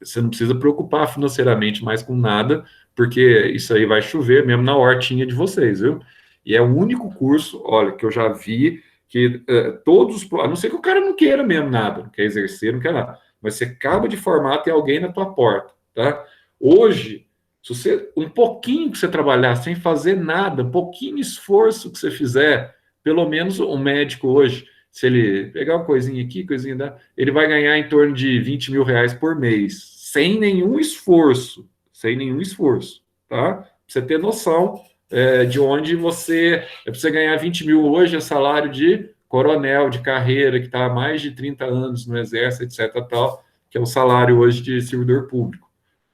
você não precisa preocupar financeiramente mais com nada, porque isso aí vai chover mesmo na hortinha de vocês, viu? E é o único curso, olha, que eu já vi que todos, a não ser que o cara não queira mesmo nada, não quer exercer, não quer nada, mas você acaba de formar, tem alguém na tua porta, tá? Hoje, se você, um pouquinho que você trabalhar sem fazer nada, um pouquinho de esforço que você fizer, pelo menos um médico hoje, se ele pegar uma coisinha aqui, coisinha lá, ele vai ganhar em torno de 20 mil reais por mês, sem nenhum esforço, tá? Pra você ter noção de onde você ganhar 20 mil hoje é salário de coronel de carreira, que está há mais de 30 anos no exército, etc, tal, que é o salário hoje de servidor público.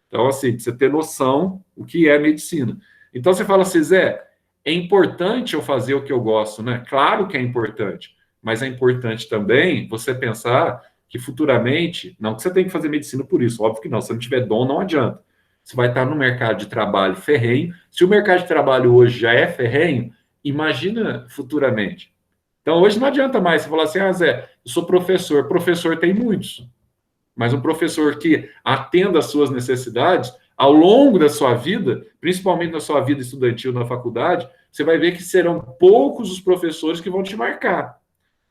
Então, assim, pra você ter noção o que é medicina. Então, você fala assim, Zé, é importante eu fazer o que eu gosto, né? Claro que é importante, mas é importante também você pensar que futuramente, não que você tem que fazer medicina por isso, óbvio que não, se não tiver dom, não adianta. Você vai estar no mercado de trabalho ferrenho. Se o mercado de trabalho hoje já é ferrenho, imagina futuramente. Então, hoje não adianta mais você falar assim, Zé, eu sou professor. Professor tem muitos. Mas um professor que atenda às suas necessidades, ao longo da sua vida, principalmente na sua vida estudantil na faculdade, você vai ver que serão poucos os professores que vão te marcar.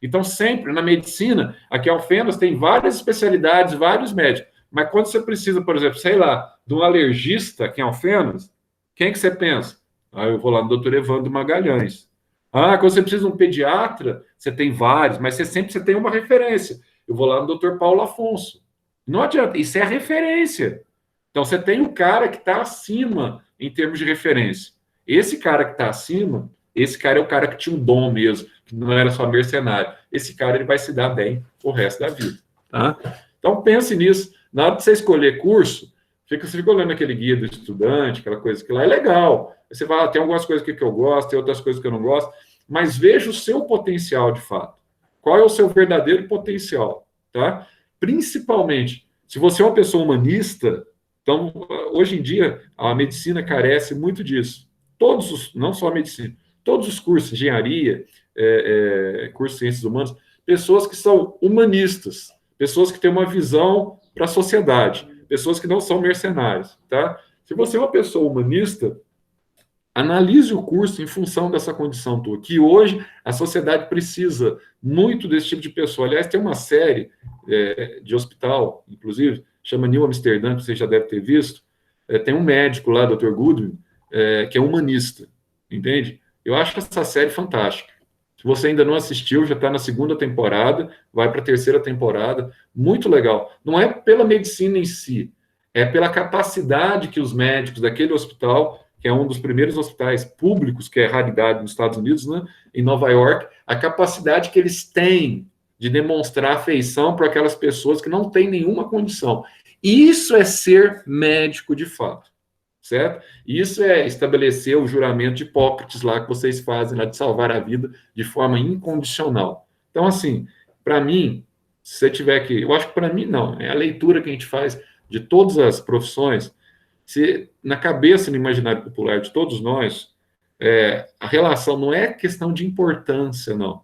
Então, sempre, na medicina, aqui a Alfenas tem várias especialidades, vários médicos. Mas quando você precisa, por exemplo, sei lá, de um alergista aqui em Alfenas, quem que você pensa? Eu vou lá no Dr. Evandro Magalhães. Quando você precisa de um pediatra, você tem vários, mas você tem uma referência. Eu vou lá no Dr. Paulo Afonso. Não adianta, isso é a referência. Então, você tem um cara que está acima em termos de referência. Esse cara que está acima, esse cara é o cara que tinha um dom mesmo, que não era só mercenário. Esse cara ele vai se dar bem o resto da vida. Tá? Então, pense nisso. Na hora de você escolher curso, você fica olhando aquele guia do estudante, aquela coisa que lá é legal. Você vai, tem algumas coisas que eu gosto, tem outras coisas que eu não gosto, mas veja o seu potencial de fato. Qual é o seu verdadeiro potencial, tá? Principalmente, se você é uma pessoa humanista, então, hoje em dia, a medicina carece muito disso. Não só a medicina, todos os cursos, engenharia, cursos de ciências humanas, pessoas que são humanistas, pessoas que têm uma visão para a sociedade, pessoas que não são mercenários, tá? Se você é uma pessoa humanista, analise o curso em função dessa condição tua, que hoje a sociedade precisa muito desse tipo de pessoa. Aliás, tem uma série de hospital, inclusive, chama New Amsterdã, que você já deve ter visto, tem um médico lá, Dr. Goodwin, que é humanista, entende? Eu acho essa série fantástica. Se você ainda não assistiu, já está na 2ª temporada, vai para a 3ª temporada, muito legal. Não é pela medicina em si, é pela capacidade que os médicos daquele hospital, que é um dos primeiros hospitais públicos, que é raridade nos Estados Unidos, né, em Nova York, a capacidade que eles têm de demonstrar afeição para aquelas pessoas que não têm nenhuma condição. Isso é ser médico de fato, certo? Isso é estabelecer o juramento de Hipócrates lá que vocês fazem, lá de salvar a vida de forma incondicional. Então, assim, para mim, se você tiver que... Eu acho que para mim não, é a leitura que a gente faz de todas as profissões. Se na cabeça, no imaginário popular de todos nós, a relação não é questão de importância, não.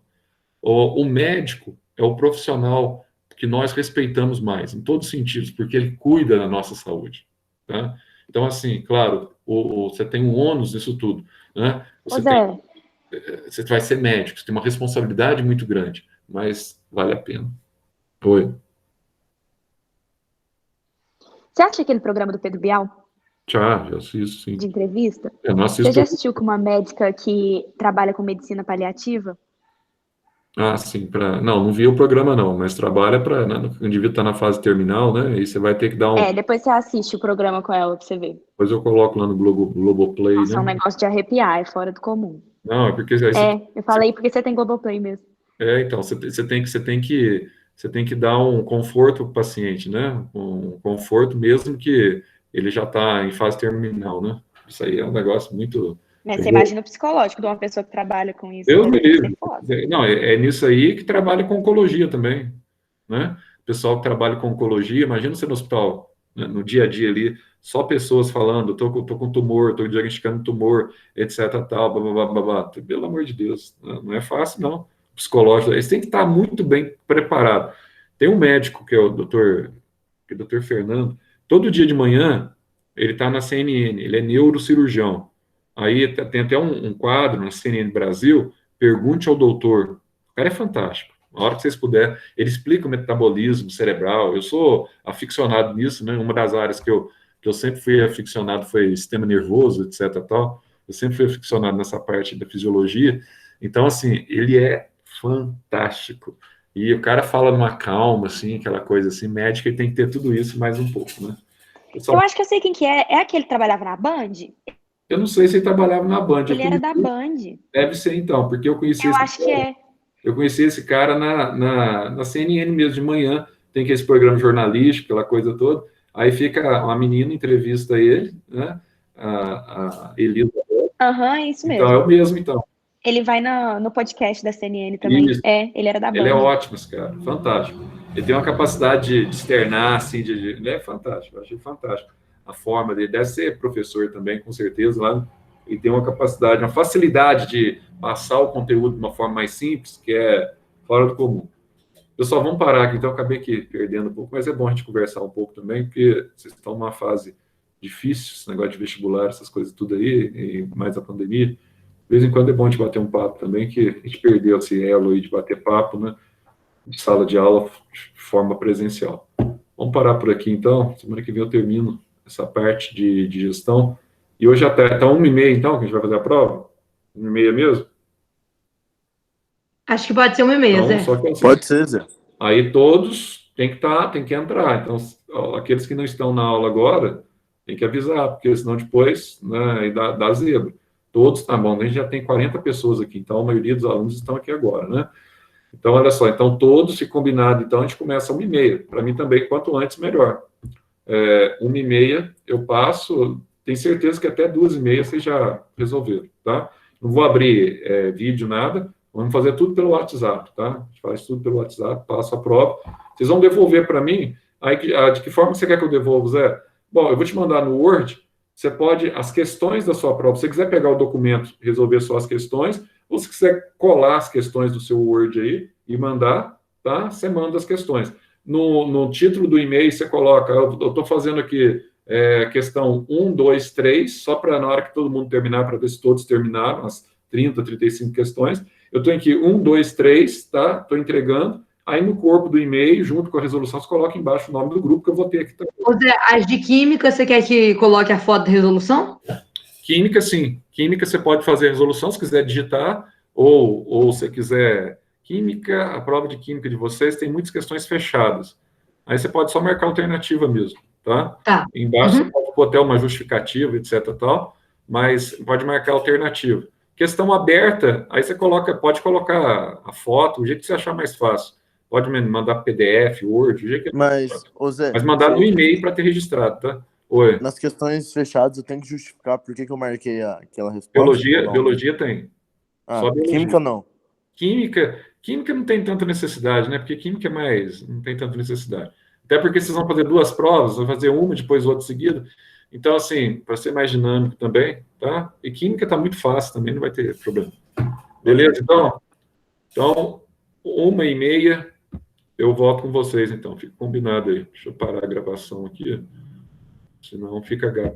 O médico é o profissional que nós respeitamos mais, em todos os sentidos, porque ele cuida da nossa saúde, tá? Então, assim, claro, você tem um ônus nisso tudo, né? Você vai ser médico, você tem uma responsabilidade muito grande, mas vale a pena. Oi. Você acha aquele programa do Pedro Bial? Já assisto, sim. De entrevista? Eu não assisto. Você já assistiu com uma médica que trabalha com medicina paliativa? Ah, sim. Não vi o programa, não, mas trabalha para... Né, o indivíduo está na fase terminal, né? E você vai ter que dar um... Depois você assiste o programa com ela para você ver. Depois eu coloco lá no Globoplay, Nossa, né? é um negócio de arrepiar, é fora do comum. Não, é porque... Eu falei porque você tem Globoplay mesmo. Então, você tem que dar um conforto para o paciente, né? Um conforto mesmo que ele já está em fase terminal, né? Isso aí é um negócio muito... Você imagina o psicológico de uma pessoa que trabalha com isso. Deus me livre. Não, é nisso aí que trabalha com oncologia também, né? O pessoal que trabalha com oncologia, imagina você no hospital, né, no dia a dia ali, só pessoas falando, tô com tumor, tô diagnosticando tumor, etc, tal, blá, blá, blá, blá. Pelo amor de Deus, não é fácil, não. Psicológico, eles têm que estar muito bem preparados. Tem um médico, que é o doutor Fernando, todo dia de manhã, ele está na CNN, ele é neurocirurgião. Aí tem até um quadro na CNN Brasil, Pergunte ao Doutor. O cara é fantástico. Na hora que vocês puderem, ele explica o metabolismo cerebral. Eu sou aficionado nisso, né? Uma das áreas que eu sempre fui aficionado foi sistema nervoso, etc. Tal. Eu sempre fui aficionado nessa parte da fisiologia. Então, assim, ele é fantástico. E o cara fala numa calma, assim, aquela coisa assim, médica, ele tem que ter tudo isso mais um pouco, né? Eu acho que eu sei quem que é. É aquele que trabalhava na Band? Eu não sei se ele trabalhava na Band. Ele era da Band. Deve ser, então, porque eu conheci Eu conheci esse cara na CNN mesmo, de manhã. Tem aquele programa jornalístico, aquela coisa toda. Aí fica uma menina, entrevista ele, né? A Elisa. Isso mesmo. Então, é o mesmo, então. Ele vai no podcast da CNN também. Isso. Ele era da Band. Ele é ótimo, esse cara. Fantástico. Ele tem uma capacidade de externar, assim, ele é fantástico. Eu achei fantástico. A forma dele, deve ser professor também, com certeza, lá, e tem uma capacidade, uma facilidade de passar o conteúdo de uma forma mais simples, que é fora do comum. Pessoal, vamos parar aqui, então eu acabei aqui perdendo um pouco, mas é bom a gente conversar um pouco também, porque vocês estão numa fase difícil, esse negócio de vestibular, essas coisas tudo aí, e mais a pandemia. De vez em quando é bom a gente bater um papo também, que a gente perdeu esse elo aí de bater papo, né, de sala de aula de forma presencial. Vamos parar por aqui, então. Semana que vem eu termino essa parte de gestão. E hoje até 1h30, então, que a gente vai fazer a prova? 1h30 mesmo? Acho que pode ser 1h30, Zé. Só que, assim, Pode ser, Zé. Aí todos têm que entrar. Então, aqueles que não estão na aula agora, tem que avisar, porque senão depois, né, dá zebra. Todos, tá bom, a gente já tem 40 pessoas aqui, então a maioria dos alunos estão aqui agora, né? Então, olha só, então todos, se combinado, então a gente começa 1h30. Para mim também, quanto antes, melhor. 1h30 eu passo, tenho certeza que até 2h30 vocês já resolveram, tá? Não vou abrir vídeo, nada, vamos fazer tudo pelo WhatsApp, tá? A gente faz tudo pelo WhatsApp, passo a prova. Vocês vão devolver para mim, aí de que forma você quer que eu devolva, Zé? Bom, eu vou te mandar no Word, você pode, as questões da sua prova, se você quiser pegar o documento, resolver só as questões, ou se quiser colar as questões do seu Word aí e mandar, tá? Você manda as questões. No título do e-mail, você coloca, eu estou fazendo aqui questão 1, 2, 3, só para na hora que todo mundo terminar, para ver se todos terminaram, as 30, 35 questões. Eu estou aqui 1, 2, 3, tá? Estou entregando. Aí no corpo do e-mail, junto com a resolução, você coloca embaixo o nome do grupo que eu vou ter aqui também. Zé, as de química, você quer que coloque a foto da resolução? Química, sim. Química, você pode fazer a resolução, se quiser digitar, ou se quiser... Química, a prova de química de vocês tem muitas questões fechadas. Aí você pode só marcar a alternativa mesmo, tá? Tá. Embaixo você pode pôr até uma justificativa, etc. tal. mas pode marcar alternativa. Questão aberta, aí você pode colocar a foto, o jeito que você achar mais fácil. Pode mandar PDF, Word, o jeito que Mas, ô Zé, mas mandar no e-mail para ter registrado, tá? Oi. Nas questões fechadas, eu tenho que justificar por que eu marquei aquela resposta. Biologia tem. Só biologia. Química não. Química não tem tanta necessidade, né? Porque química não tem tanta necessidade. Até porque vocês vão fazer 2 provas, vão fazer uma, depois outra seguida. Então, assim, para ser mais dinâmico também, tá? E química tá muito fácil também, não vai ter problema. Beleza, então? Então, 1h30, eu volto com vocês, então. Fica combinado aí. Deixa eu parar a gravação aqui, senão fica gato.